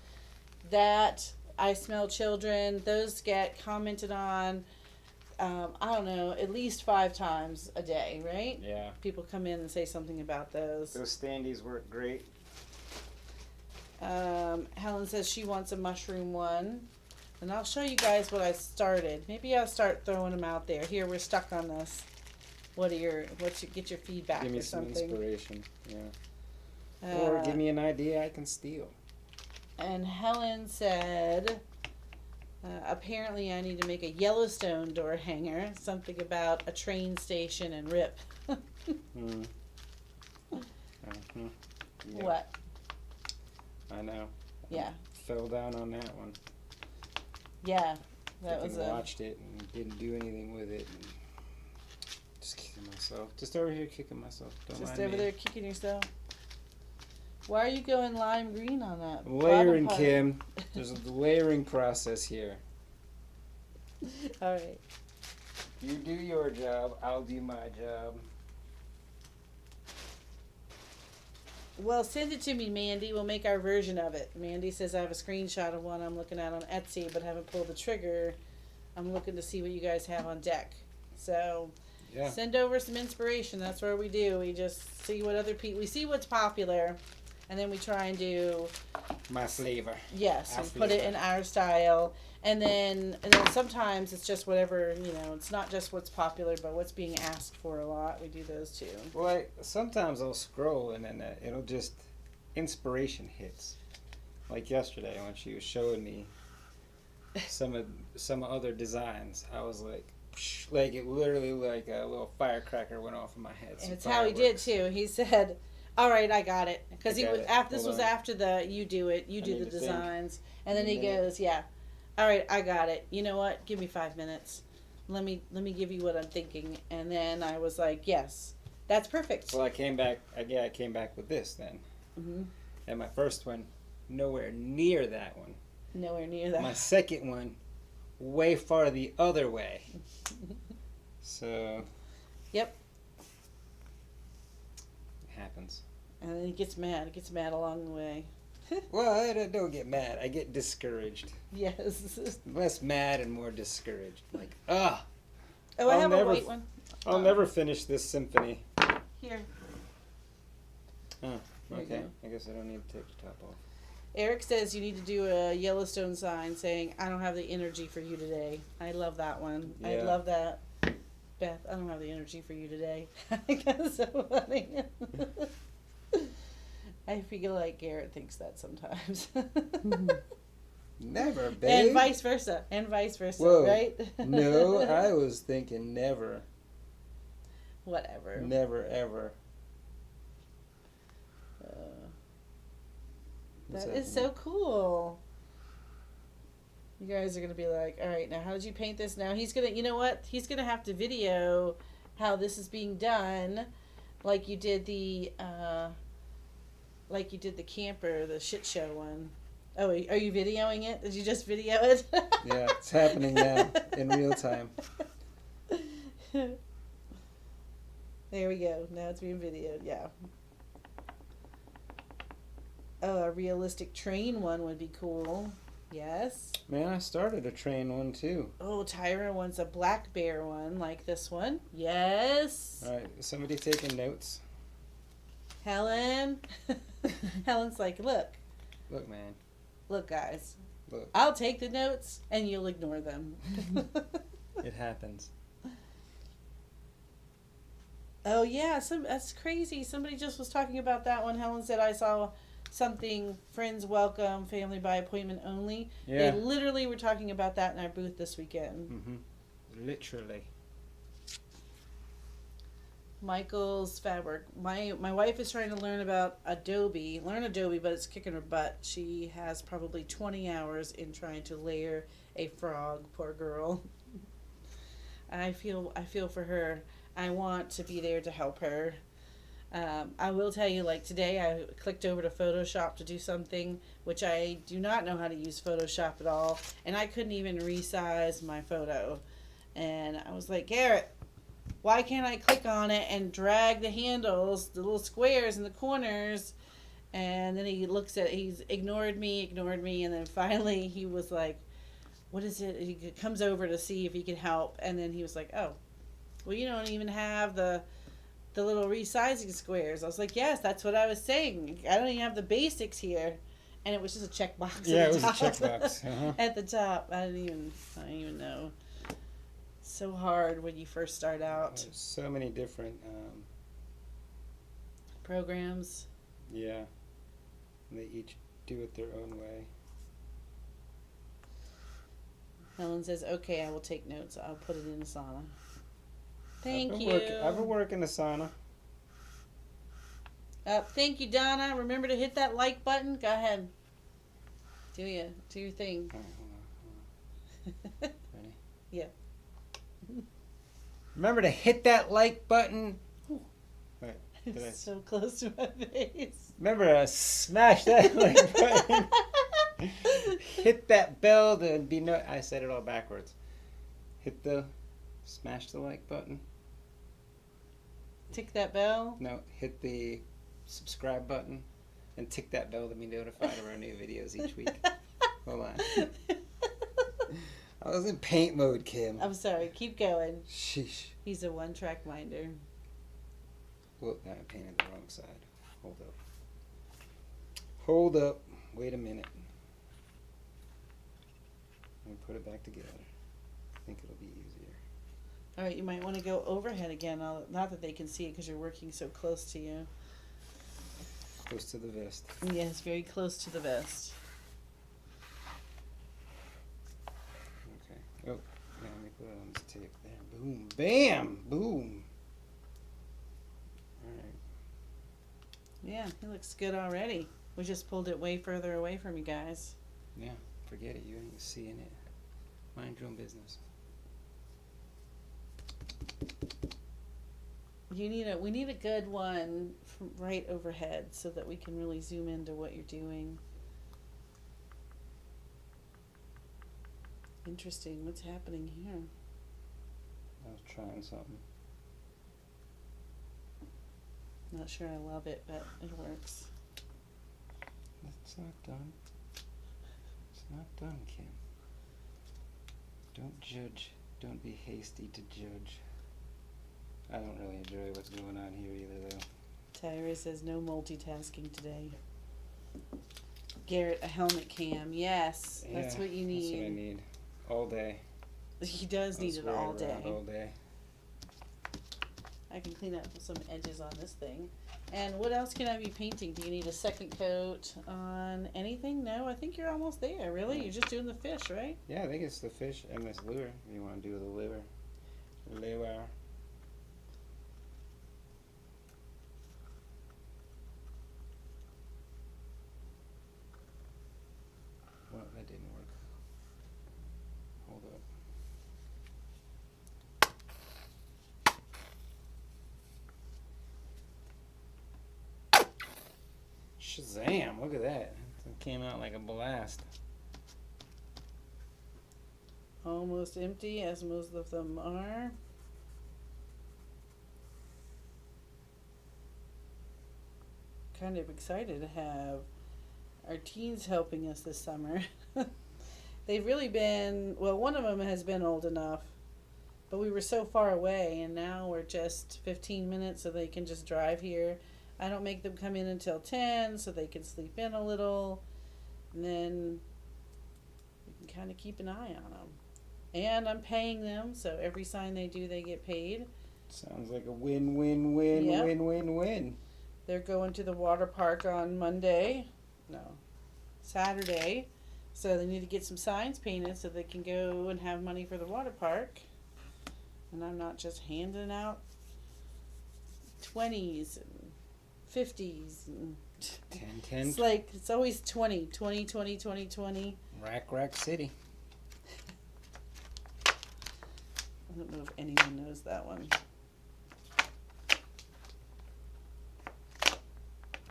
that. I Smell Children. Those get commented on. I don't know, at least 5 times a day, right? Yeah. People come in and say something about those. Those standees work great. Helen says she wants a mushroom one. And I'll show you guys what I started. Maybe I'll start throwing them out there. Here, we're stuck on this. Get your feedback Give me or some something. inspiration. Yeah. Or give me an idea I can steal. And Helen said, Apparently, I need to make a Yellowstone door hanger. Something about a train station and rip. Mm. Uh-huh. Yeah, What? I know. Yeah. Fell down on that one. Yeah. That was watched it and didn't do anything with it. And just kicking myself. Just over here kicking myself. Don't just mind over me. there kicking yourself. Why are you going lime green on that? Layering, bottom part? Kim. There's a layering process here. All right. You do your job, I'll do my job. Well, send it to me, Mandy. We'll make our version of it. Mandy says I have a screenshot of one I'm looking at on Etsy, but haven't pulled the trigger. I'm looking to see what you guys have on deck. So, Yeah. send over some inspiration. That's what we do. We just see what other people. We see what's popular, and then we try and do. My flavor. Yes, Our and put it flavor. in our style. And then sometimes it's just whatever, it's not just what's popular, but what's being asked for a lot. We do those too. Well, sometimes I'll scroll and then it'll just, inspiration hits. Like yesterday when she was showing me some other designs, I was like, psh, like it literally like a little firecracker went off in my head. And it's how he did too. He said, "All right, I got it," because this was after the you do the designs, and then he goes, "Yeah, all right, I got it. You know what? Give me 5 minutes. Let me give you what I'm thinking." And then I was like, "Yes, that's perfect." Well, I came back with this then. Mm-hmm. And my first one, nowhere near that one. Nowhere near that. My second one, way far the other way. So. Yep. It happens. And then he gets mad. He gets mad along the way. Well, I don't get mad. I get discouraged. Yes. Less mad and more discouraged. Like, ah. Oh, I have a white one. I'll never finish this symphony. Here. Oh, There you okay. go. I guess I don't need to take the top off. Eric says you need to do a Yellowstone sign saying, "I don't have the energy for you today." I love that one. Yeah. I love that. Beth, I don't have the energy for you today. I think that's so funny. I feel like Garrett thinks that sometimes. Never, babe. And vice versa. Whoa. Right? No, I was thinking never. Whatever. Never, ever. That is so cool. You guys are going to be like, all right, now how did you paint this? Now he's going to, you know what? He's going to have to video how this is being done, like you did the camper, the shit show one. Oh, are you videoing it? Did you just video it? Yeah, it's happening now in real time. There we go. Now it's being videoed. Yeah. Oh, a realistic train one would be cool. Yes. Man, I started a train one too. Oh, Tyra wants a black bear one like this one. Yes. All right, somebody taking notes? Helen. Helen's like, look, Man. look, guys. Look. I'll take the notes and you'll ignore them. It happens. Oh yeah, that's crazy. Somebody just was talking about that one. Helen said I saw something, friends welcome, family by appointment only. Yeah. They literally were talking about that in our booth this weekend. Mm-hmm. Literally. Michael's fabric. My wife is trying to learn Adobe, but it's kicking her butt. She has probably 20 hours in trying to layer a frog. Poor girl. I feel for her. I want to be there to help her. I will tell you, like today, I clicked over to Photoshop to do something, which I do not know how to use Photoshop at all, and I couldn't even resize my photo. And I was like, Garrett, why can't I click on it and drag the handles, the little squares in the corners? And then he's ignored me, and then finally he was like, what is it? He comes over to see if he can help, and then he was like, oh, well, you don't even have the little resizing squares. I was like, yes, that's what I was saying. I don't even have the basics here. And it was just a checkbox. Yeah, at it the was a top. checkbox. Uh-huh. At the top. I didn't even know. So hard when you first start out. There's so many different Programs. yeah. They each do it their own way. Helen says, okay, I will take notes. I'll put it in the sauna. Thank you. I've been working the sauna. Thank you, Donna. Remember to hit that like button. Go ahead. Do your thing. All right, hold on. Ready? Yeah. Remember to hit that like button. Wait, did I? So close to my face. Remember to smash that like button. Hit that bell to be no. I said it all backwards. Smash the like button. Tick that bell. No, hit the subscribe button and tick that bell to be notified of our new videos each week. Hold on. I was in paint mode, Kim. I'm sorry. Keep going. Sheesh. He's a one-track minder. Well, I painted the wrong side. Hold up. Hold up. Wait a minute. Let me put it back together. I think it'll be easier. All right, you might want to go overhead again. Not that they can see it because you're working so close to you. Close to the vest. Yes, very close to the vest. Okay. Oh, yeah, let me put it on this tape there. Boom. Bam! Boom. All right. Yeah, he looks good already. We just pulled it way further away from you guys. Yeah, forget it. You ain't seeing it. Mind your own business. We need a good one from right overhead so that we can really zoom into what you're doing. Interesting. What's happening here? I was trying something. Not sure I love it, but it works. It's not done. It's not done, Kim. Don't judge. Don't be hasty to judge. I don't really enjoy what's going on here either, though. Tyra says no multitasking today. Garrett, a helmet cam. Yes, that's Yeah, what you need. That's what I need. All day. He does need it all day. All day. I can clean up some edges on this thing. And what else can I be painting? Do you need a second coat on anything? No, I think you're almost there. Really? You're just doing the fish, right? Yeah, I think it's the fish and this lure. You want to do the lure. Lure. Well, that didn't work. Hold up. Shazam! Look at that. It came out like a blast. Almost empty, as most of them are. Kind of excited to have our teens helping us this summer. They've really been, well, one of them has been old enough, but we were so far away, and now we're just 15 minutes so they can just drive here. I don't make them come in until 10 so they can sleep in a little, and then we can kind of keep an eye on them. And I'm paying them, so every sign they do, they get paid. Sounds like a win-win-win, Yep. win-win-win. They're going to the water park on Saturday. So they need to get some signs painted so they can go and have money for the water park. And I'm not just handing out 20s and 50s. And 10. it's like, it's always 20, 20, 20, 20, 20. Rack City. I don't know if anyone knows that one.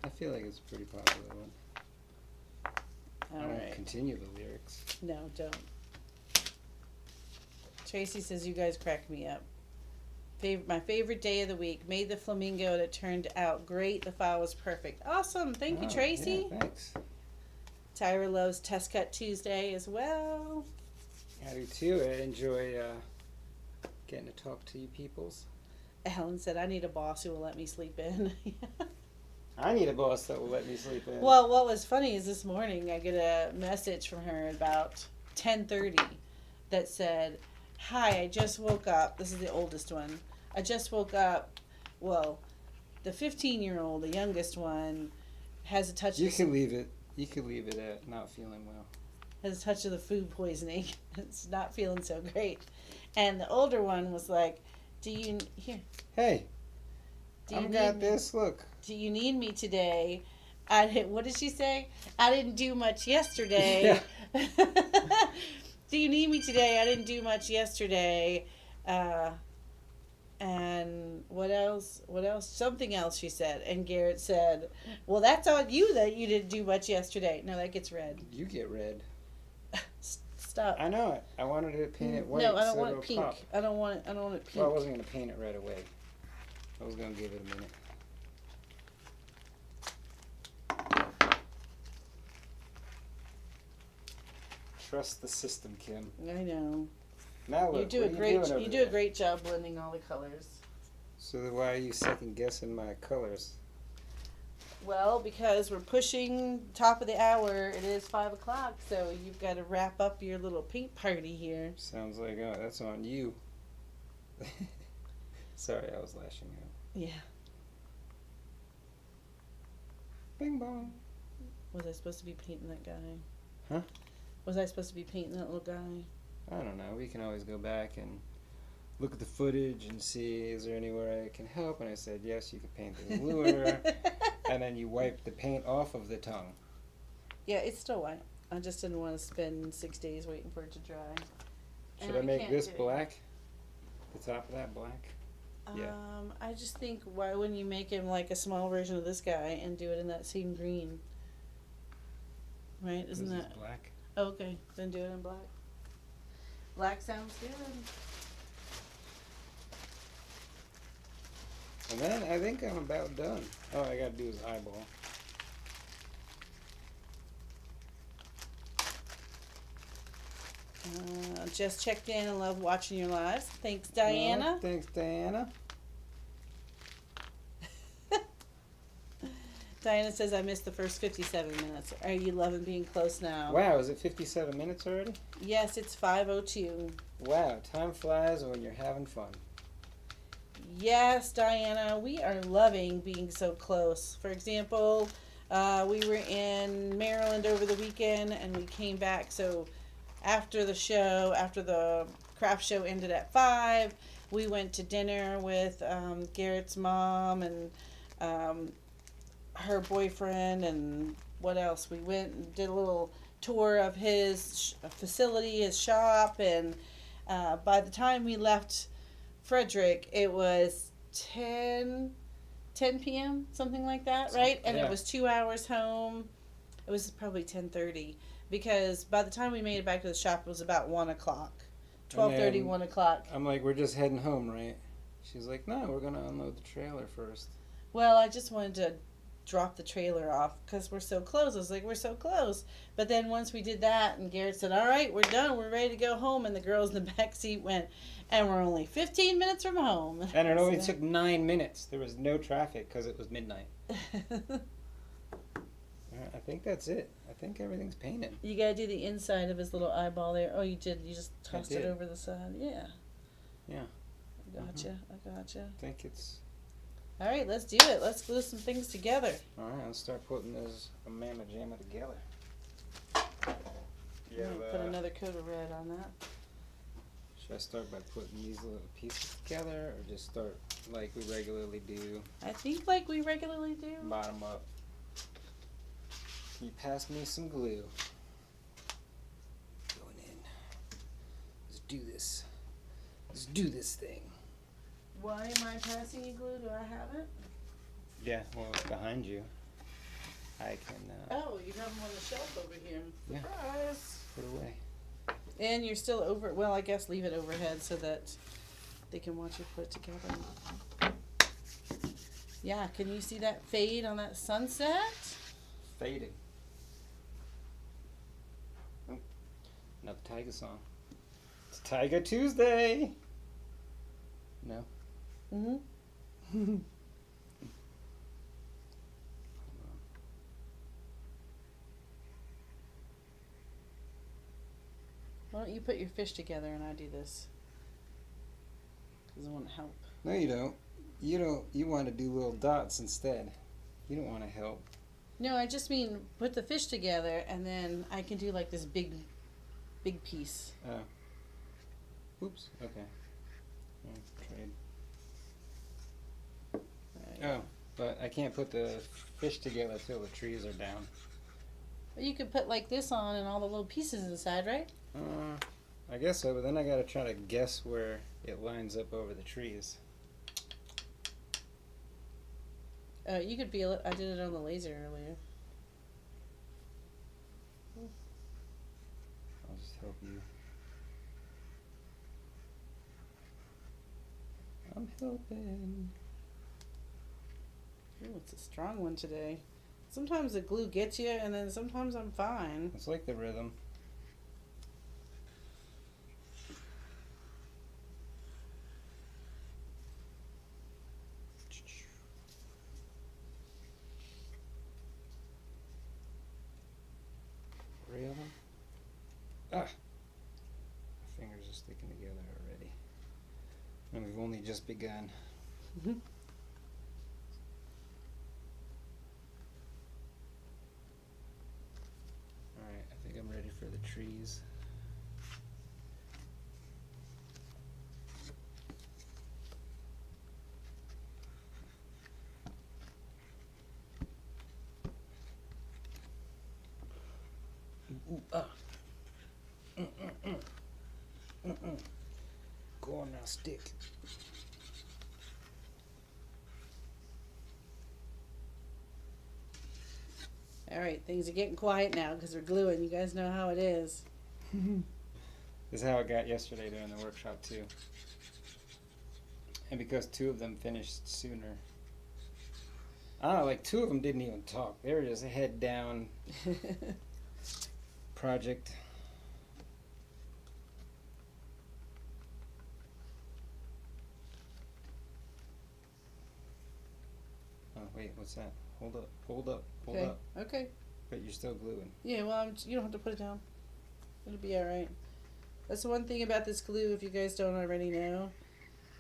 I feel like it's a pretty popular one. I All won't right. continue the lyrics. No, don't. Tracy says, you guys crack me up. My favorite day of the week. Made the flamingo and it turned out great. The file was perfect. Awesome. Thank you, Tracy. Yeah, thanks. Tyra loves Test Cut Tuesday as well. I do too. I enjoy getting to talk to you peoples. Helen said, I need a boss who will let me sleep in. I need a boss that will let me sleep in. Well, what was funny is this morning I get a message from her about 10:30 that said, hi, I just woke up. This is the oldest one. I just woke up. Well, the 15-year-old, the youngest one, has a touch You of... can leave it. You can leave it at not feeling well. has a touch of the food poisoning. It's not feeling so great. And the older one was like, "Do you here? Hey, Do you I've need got me? this. Look. Do you need me today? I didn't. What did she say? I didn't do much yesterday. Yeah. Do you need me today? I didn't do much yesterday. Uh, and what else? What else? Something else she said. And Garrett said, "Well, that's on you that you didn't do much yesterday." No, that gets red. You get red. Stop. I know it. I wanted to paint it white. No, I don't so want it'll it pink. pop. I don't want it. I don't want it pink. Well, I wasn't gonna paint it right away. I was gonna give it a minute. Trust the system, Kim. I know. Now look, You do what a are you great. doing over You do there? a great job blending all the colors. So then why are you second guessing my colors? Well, because we're pushing top of the hour, it is 5 o'clock, so you've got to wrap up your little paint party here. Sounds like that's on you. Sorry, I was lashing out. Yeah. Bing bong. Was I supposed to be painting that guy? Huh? Was I supposed to be painting that little guy? I don't know. We can always go back and look at the footage and see, is there anywhere I can help? And I said, yes, you can paint the lure. And then you wipe the paint off of the tongue. Yeah, it's still white. I just didn't want to spend 6 days waiting for it to dry. Should And I make can't this get it. black? The top of that black? Yeah. I just think, why wouldn't you make him like a small version of this guy and do it in that same green? Right? Isn't This that... is black? Oh, okay, then do it in black. Black sounds good. And then I think I'm about done. All I gotta do is eyeball. Just checked in and love watching your lives. Thanks, Diana. Oh, thanks, Diana. Diana says, I missed the first 57 minutes. Are you loving being close now? Wow, is it 57 minutes already? Yes, it's 5:02. Wow, time flies when you're having fun. Yes, Diana, we are loving being so close. For example, we were in Maryland over the weekend and we came back. So after the show, after the craft show ended at 5, we went to dinner with Garrett's mom and her boyfriend, and what else? We went and did a little tour of his facility, his shop, and by the time we left Frederick, it was 10 p.m., something like that, right? And Yeah. it was 2 hours home. It was probably 10:30, because by the time we made it back to the shop, it was about 1 o'clock. 12:30, 1 o'clock. I'm like, we're just heading home, right? She's like, no, we're gonna unload the trailer first. Well, I just wanted to drop the trailer off because we're so close. I was like, we're so close. But then once we did that, and Garrett said, all right, we're done. We're ready to go home. And the girls in the back seat went, and we're only 15 minutes from home. And it only took 9 minutes. There was no traffic because it was midnight. I think that's it. I think everything's painted. You got to do the inside of his little eyeball there. Oh, you did. You just tossed it did. over the side. Yeah. Yeah. I gotcha. I gotcha. I think it's... All right, let's do it. Let's glue some things together. All right, let's start putting this mamma jamma together. I'm gonna put another coat of red on that. Should I start by putting these little pieces together, or just start like we regularly do, I think like we regularly do. bottom up? Can you pass me some glue? Going in. Let's do this. Let's do this thing. Why am I passing you glue? Do I have it? Yeah, well, it's behind you. I can Oh, you have them on the shelf over here. Yeah. Surprise! put it away. And you're still over. Well, I guess leave it overhead so that they can watch you put it together. Yeah, can you see that fade on that sunset? Fading. Oh, another Tiger song. It's Tiger Tuesday. No. Mm-hmm. Why don't you put your fish together and I do this? Because I want to help. No, you don't. You want to do little dots instead. You don't want to help. No, I just mean put the fish together, and then I can do like this big piece. Oh. Oops. Okay. Trade. Oh, but I can't put the fish together till the trees are down. Well, you could put like this on and all the little pieces inside, right? I guess so, but then I gotta try to guess where it lines up over the trees. You could feel it. I did it on the laser earlier. I'll just help you. I'm helping. Ooh, it's a strong one today. Sometimes the glue gets you, and then sometimes I'm fine. It's like the rhythm. Really? Ah! My fingers are sticking together already. And we've only just begun. Alright, I think I'm ready for the trees. Ooh, ah. Go on now, stick. All right, things are getting quiet now because we're gluing. You guys know how it is. This is how it got yesterday during the workshop too. And because two of them finished sooner. Like 2 of them didn't even talk. They were just head down project. Oh wait, what's that? Hold up, hold up, hold Okay. up. Okay. But you're still gluing. Yeah, well, you don't have to put it down. It'll be all right. That's the one thing about this glue, if you guys don't already know.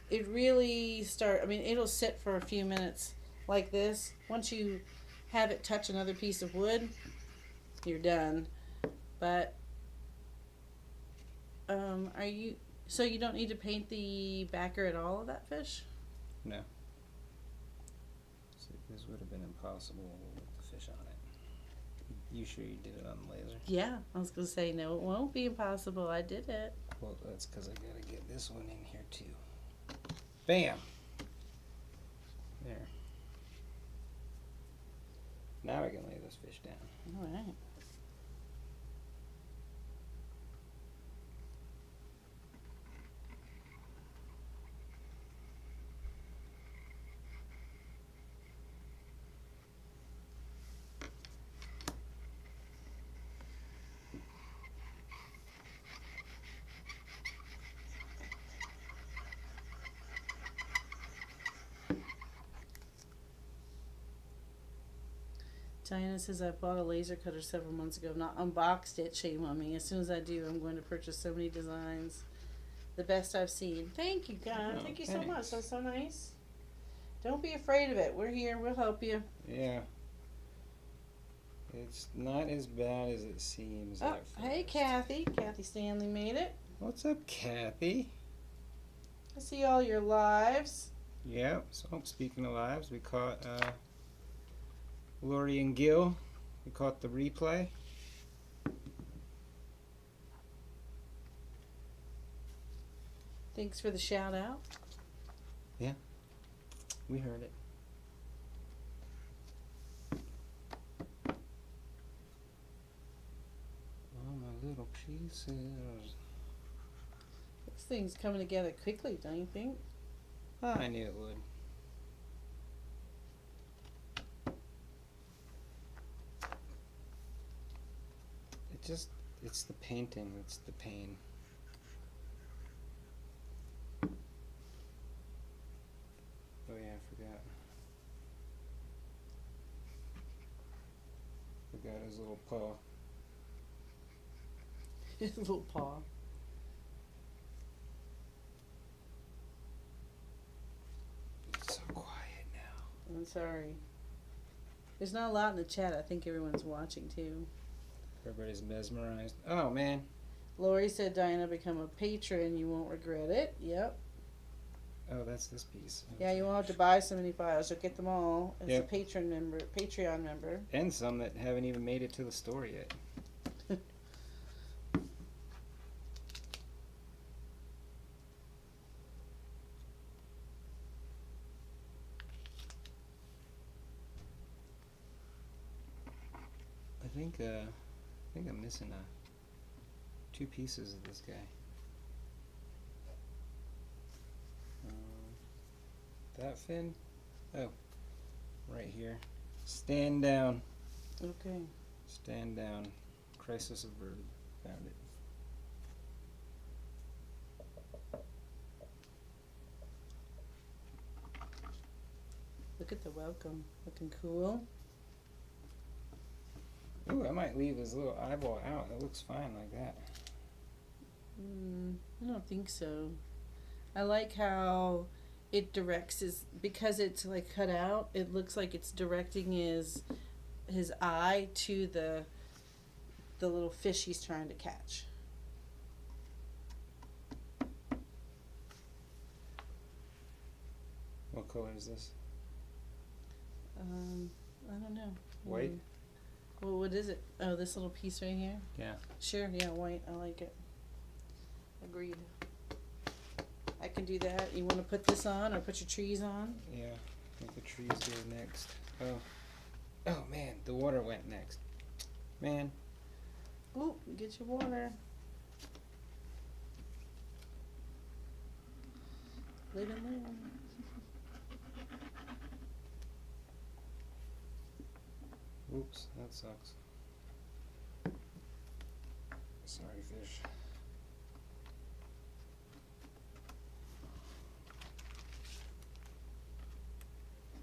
It really it'll sit for a few minutes like this. Once you have it touch another piece of wood, you're done. But, so you don't need to paint the backer at all of that fish? No. See, this would have been impossible with the fish on it. You sure you did it on the laser? Yeah, I was going to say, no, it won't be impossible. I did it. Well, that's because I gotta get this one in here too. Bam! There. Now I can lay this fish down. All right. Diana says I bought a laser cutter several months ago. I've not unboxed it. Shame on me. As soon as I do, I'm going to purchase so many designs. The best I've seen. Thank you, God. Oh, Thank you so thanks. much. That's so nice. Don't be afraid of it. We're here. We'll help you. Yeah. It's not as bad as it seems. Oh, at hey, first. Kathy. Kathy Stanley made it. What's up, Kathy? I see all your lives. Yeah, so speaking of lives, we caught Lori and Gil. We caught the replay. Thanks for the shout out. We heard it. Oh, my little pieces. This thing's coming together quickly, don't you think? I knew it would. It's the painting that's the pain. Oh yeah, I forgot. Forgot his little paw. His little paw. It's so quiet now. I'm sorry. There's not a lot in the chat. I think everyone's watching too. Everybody's mesmerized. Oh, man. Lori said, Diana, become a patron. You won't regret it. Yep. Oh, that's this piece. Yeah, you won't have to buy so many files. You'll get them all as Yep. a Patreon member. And some that haven't even made it to the store yet. I think I'm missing two pieces of this guy. That fin? Oh, right here. Stand down. Okay. Stand down. Crisis averted. Found it. Look at the welcome. Looking cool. Ooh, I might leave his little eyeball out. It looks fine like that. I don't think so. I like how it directs because it's like cut out, it looks like it's directing his eye to the little fish he's trying to catch. What color is this? I don't know. White? Well, what is it? Oh, this little piece right here? Yeah. Sure, yeah, white. I like it. Agreed. I can do that. You want to put this on or put your trees on? Yeah. I think the trees go next. Oh. Oh, man. The water went next. Man. Ooh, get your water. Live and learn. Oops, that sucks. Sorry, fish.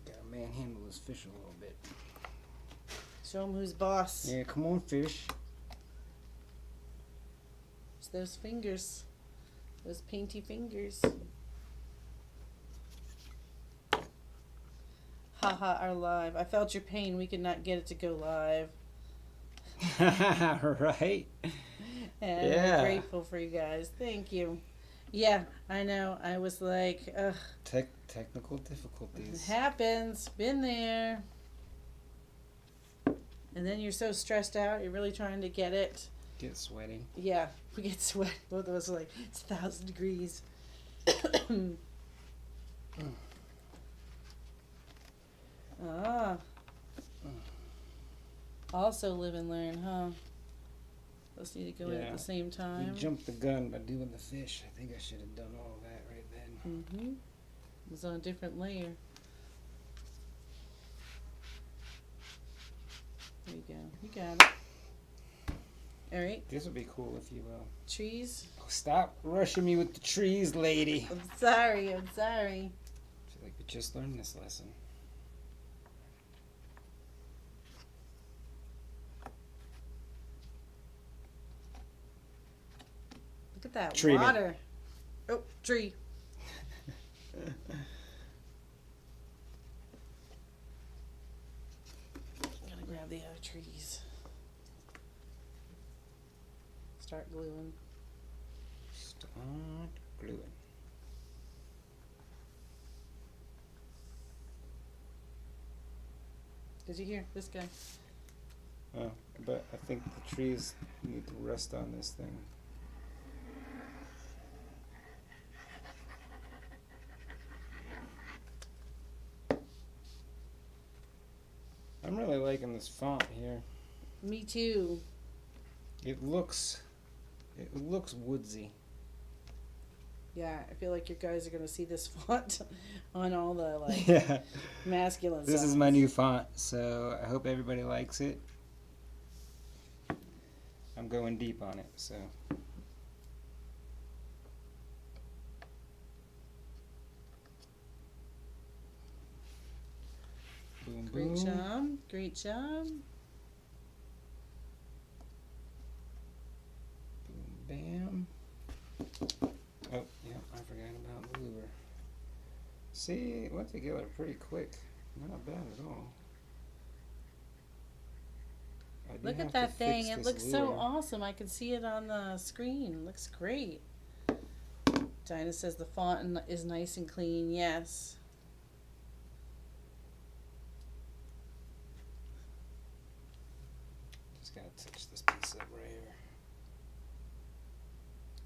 Gotta manhandle this fish a little bit. Show him who's boss. Yeah, come on, fish. It's those fingers. Those painty fingers. Haha, our live. I felt your pain. We could not get it to go live. Right? And Yeah. I'm grateful for you guys. Thank you. Yeah, I know. I was like, ugh. Technical It difficulties. happens. Been there. And then you're so stressed out. You're really trying to get it. Get sweaty. Yeah, we get sweat. Both of us are like, it's 1,000 degrees. Ah. Also live and learn, huh? Those need to go in at Yeah. the same You time. jumped the gun by doing the fish. I think I should have done all that right then. Mm-hmm. It was on a different layer. There you go. You got it. All right. This would be cool if you Trees. Oh, stop rushing me with the trees, lady. I'm sorry. I'm sorry. I feel like we just learned this lesson. Look at that Tree me. water. Oh, tree. Gotta grab the other trees. Start gluing. Start gluing. Did you hear this guy? Oh, but I think the trees need to rest on this thing. I'm really liking this font here. Me too. It looks woodsy. Yeah, I feel like you guys are gonna see this font on all the like Yeah. masculine. This is signs. my new font, so I hope everybody likes it. I'm going deep on it, so. Boom, Great boom. job. Great job. Boom, bam. Oh, yeah, I forgot about the lure. See, it went together pretty quick. Not bad at all. I do Look have at to that thing. fix It this looks so lure. awesome. I can see it on the screen. Looks great. Dinah says the font is nice and clean. Yes. Just gotta touch this piece up right here.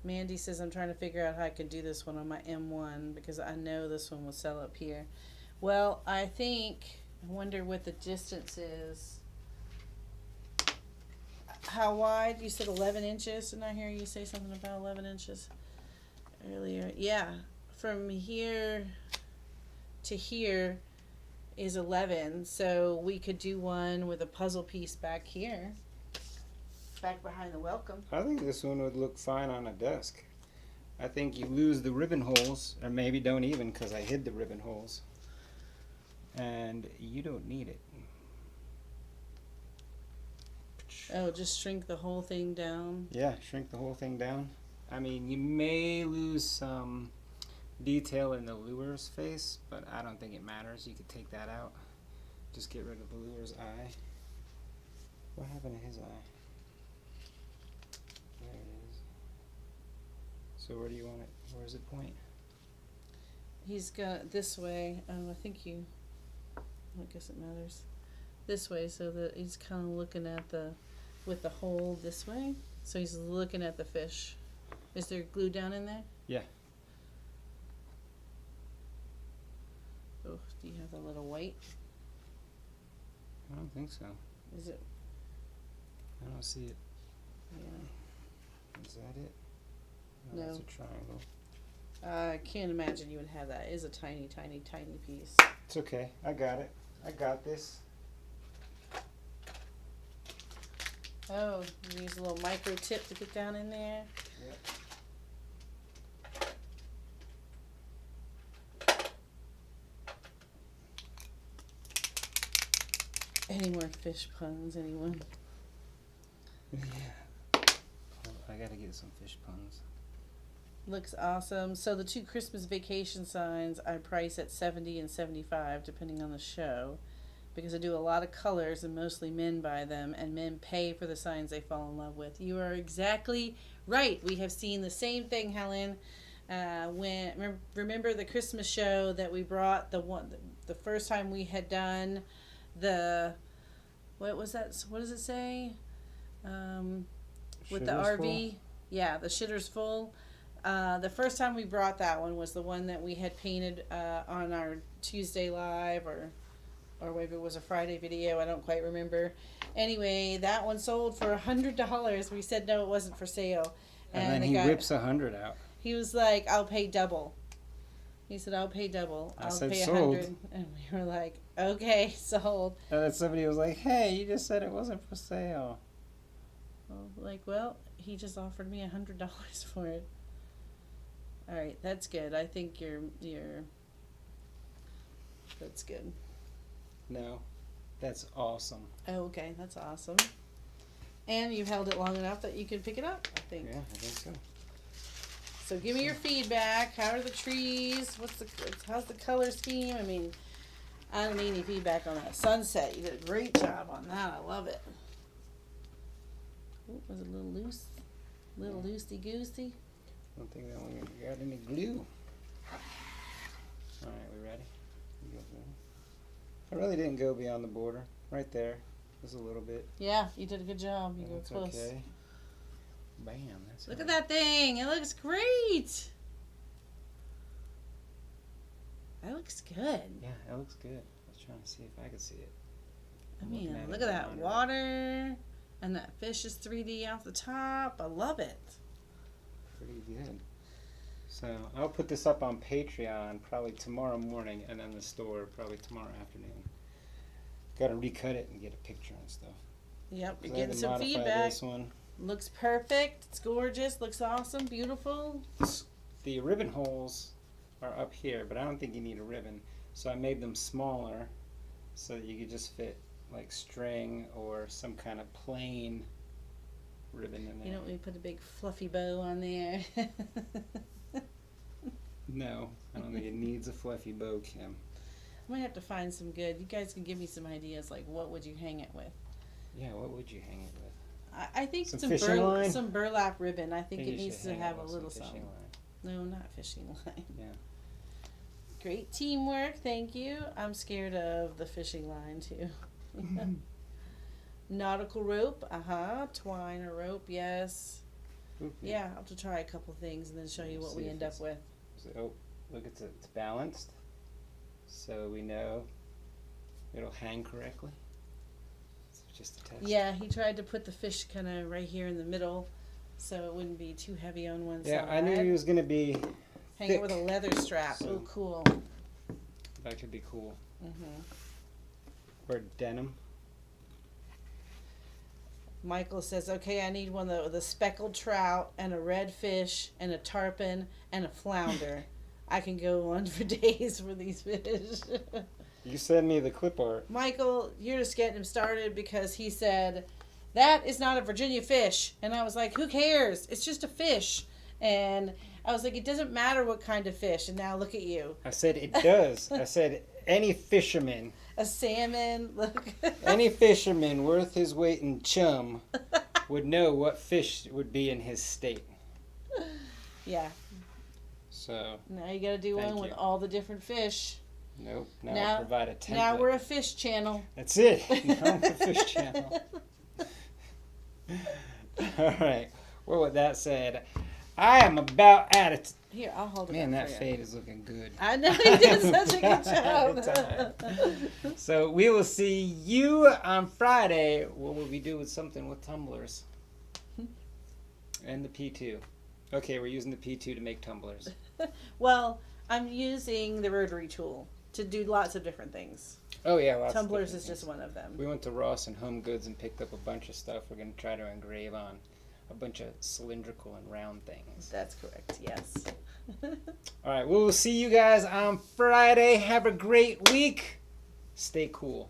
Mandy says I'm trying to figure out how I can do this one on my M1 because I know this one will sell up here. Well, I wonder what the distance is. How wide? You said 11 inches. Didn't I hear you say something about 11 inches earlier? Yeah. From here to here is 11. So we could do one with a puzzle piece back here. Back behind the welcome. I think this one would look fine on a desk. I think you lose the ribbon holes, or maybe don't even, because I hid the ribbon holes. And you don't need it. Oh, just shrink the whole thing down. Yeah, shrink the whole thing down. I mean, you may lose some detail in the lure's face, but I don't think it matters. You could take that out. Just get rid of the lure's eye. What happened to his eye? There it is. So where do you want it? Where does it point? He's got it this way. I think I guess it matters. This way, so that he's kind of looking at with the hole this way. So he's looking at the fish. Is there glue down in there? Yeah. Oh, do you have the little white? I don't think so. Is it? I don't see it. Yeah. Is that it? No. It's a triangle. I can't imagine you would have that. It is a tiny, tiny, tiny piece. It's okay. I got it. I got this. Oh, you use a little micro tip to get down in there. Yep. Any more fish puns, anyone? Yeah. Oh, I gotta get some fish puns. Looks awesome. So the two Christmas vacation signs I price at $70 and $75 depending on the show, because I do a lot of colors and mostly men buy them, and men pay for the signs they fall in love with. You are exactly right. We have seen the same thing, Helen. Remember the Christmas show that we brought, the first time we had done the, what was that? What does it say? With the Shitter's RV. full? Yeah, the shitter's full. The first time we brought that one was the one that we had painted on our Tuesday live, or maybe it was a Friday video. I don't quite remember. Anyway, that one sold for $100. We said no, it wasn't for sale. And then he whips 100 out. He was like, "I'll pay double." He said, "I'll pay double. I I'll said, pay "Sold." 100." And we were like, "Okay, sold." And then somebody was like, "Hey, you just said it wasn't for sale." Well, he just offered me $100 for it. All right, that's good. I think you're that's good. No, that's awesome. Oh, okay, that's awesome. And you've held it long enough that you can pick it up, I think. Yeah, I think so. So give me your feedback. How are the trees? How's the color scheme? I mean, I don't need any feedback on that sunset. You did a great job on that. I love it. Ooh, was it a little loose? Little loosey goosey? I don't think that one got any glue. Alright, we ready? You go through. I really didn't go beyond the border. Right there. Just a little bit. Yeah, you did a good job. You That's go close. okay. Bam. That's Look it. at that thing. It looks great. That looks good. Yeah, it looks good. I was trying to see if I could see it. I I'm mean, looking look it at that on water. And that fish is 3D off the top. I love it. Pretty good. So I'll put this up on Patreon probably tomorrow morning, and then the store probably tomorrow afternoon. Got to recut it and get a picture and stuff. Yep, you're So I had getting to some modify feedback. This one. Looks perfect. It's gorgeous. Looks awesome. Beautiful. The ribbon holes are up here, but I don't think you need a ribbon. So I made them smaller so that you could just fit like string or some kind of plain ribbon in there. You don't want to put a big fluffy bow on there. No, I don't think it needs a fluffy bow, Kim. I might have to find some good. You guys can give me some ideas, like what would you hang it with? Yeah, what would you hang it with? I think Some fishing line? some burlap ribbon. I think it you needs should to hang it have a with little some something. fishing line. No, not fishing line. Yeah. Great teamwork, thank you. I'm scared of the fishing line too. Nautical rope, twine or rope, yes. Ooh, Yeah, I'll have to try a couple things and then show you what See we if end up it's- with. Oh, look, it's balanced, so we know it'll hang correctly. So just a test. Yeah, he tried to put the fish kind of right here in the middle, so it wouldn't be too heavy on one Yeah, side. I knew he was gonna be Hang thick, it with a leather strap. so- Oh, cool. that could be cool. hmm Or denim. Michael says, okay, I need one with a speckled trout and a red fish and a tarpon and a flounder. I can go on for days for these fish. You send me the clip art. Michael, you're just getting him started because he said, that is not a Virginia fish. And I was like, who cares? It's just a fish. And I was like, it doesn't matter what kind of fish. And now look at you. I said it does. I said any fisherman. A salmon, look. Any fisherman worth his weight in chum would know what fish would be in his state. Yeah. So, Now you got to do Thank one with you. all the different fish. nope. Now Now- I'll provide a template. Now we're a fish channel. That's it. Now I'm the fish channel. All right. Well, with that said, I am about out of Here, I'll hold it Man, up that for you. fade is looking good. I know he did such a good job. So we will see you on Friday. What will we do with something with tumblers? And the P2. Okay, we're using the P2 to make tumblers. Well, I'm using the rotary tool to do lots of different things. Oh yeah, lots of Tumblers different is just things. one of them. We went to Ross and Home Goods and picked up a bunch of stuff we're going to try to engrave on. A bunch of cylindrical and round things. That's correct, yes. All right, we will see you guys on Friday. Have a great week. Stay cool.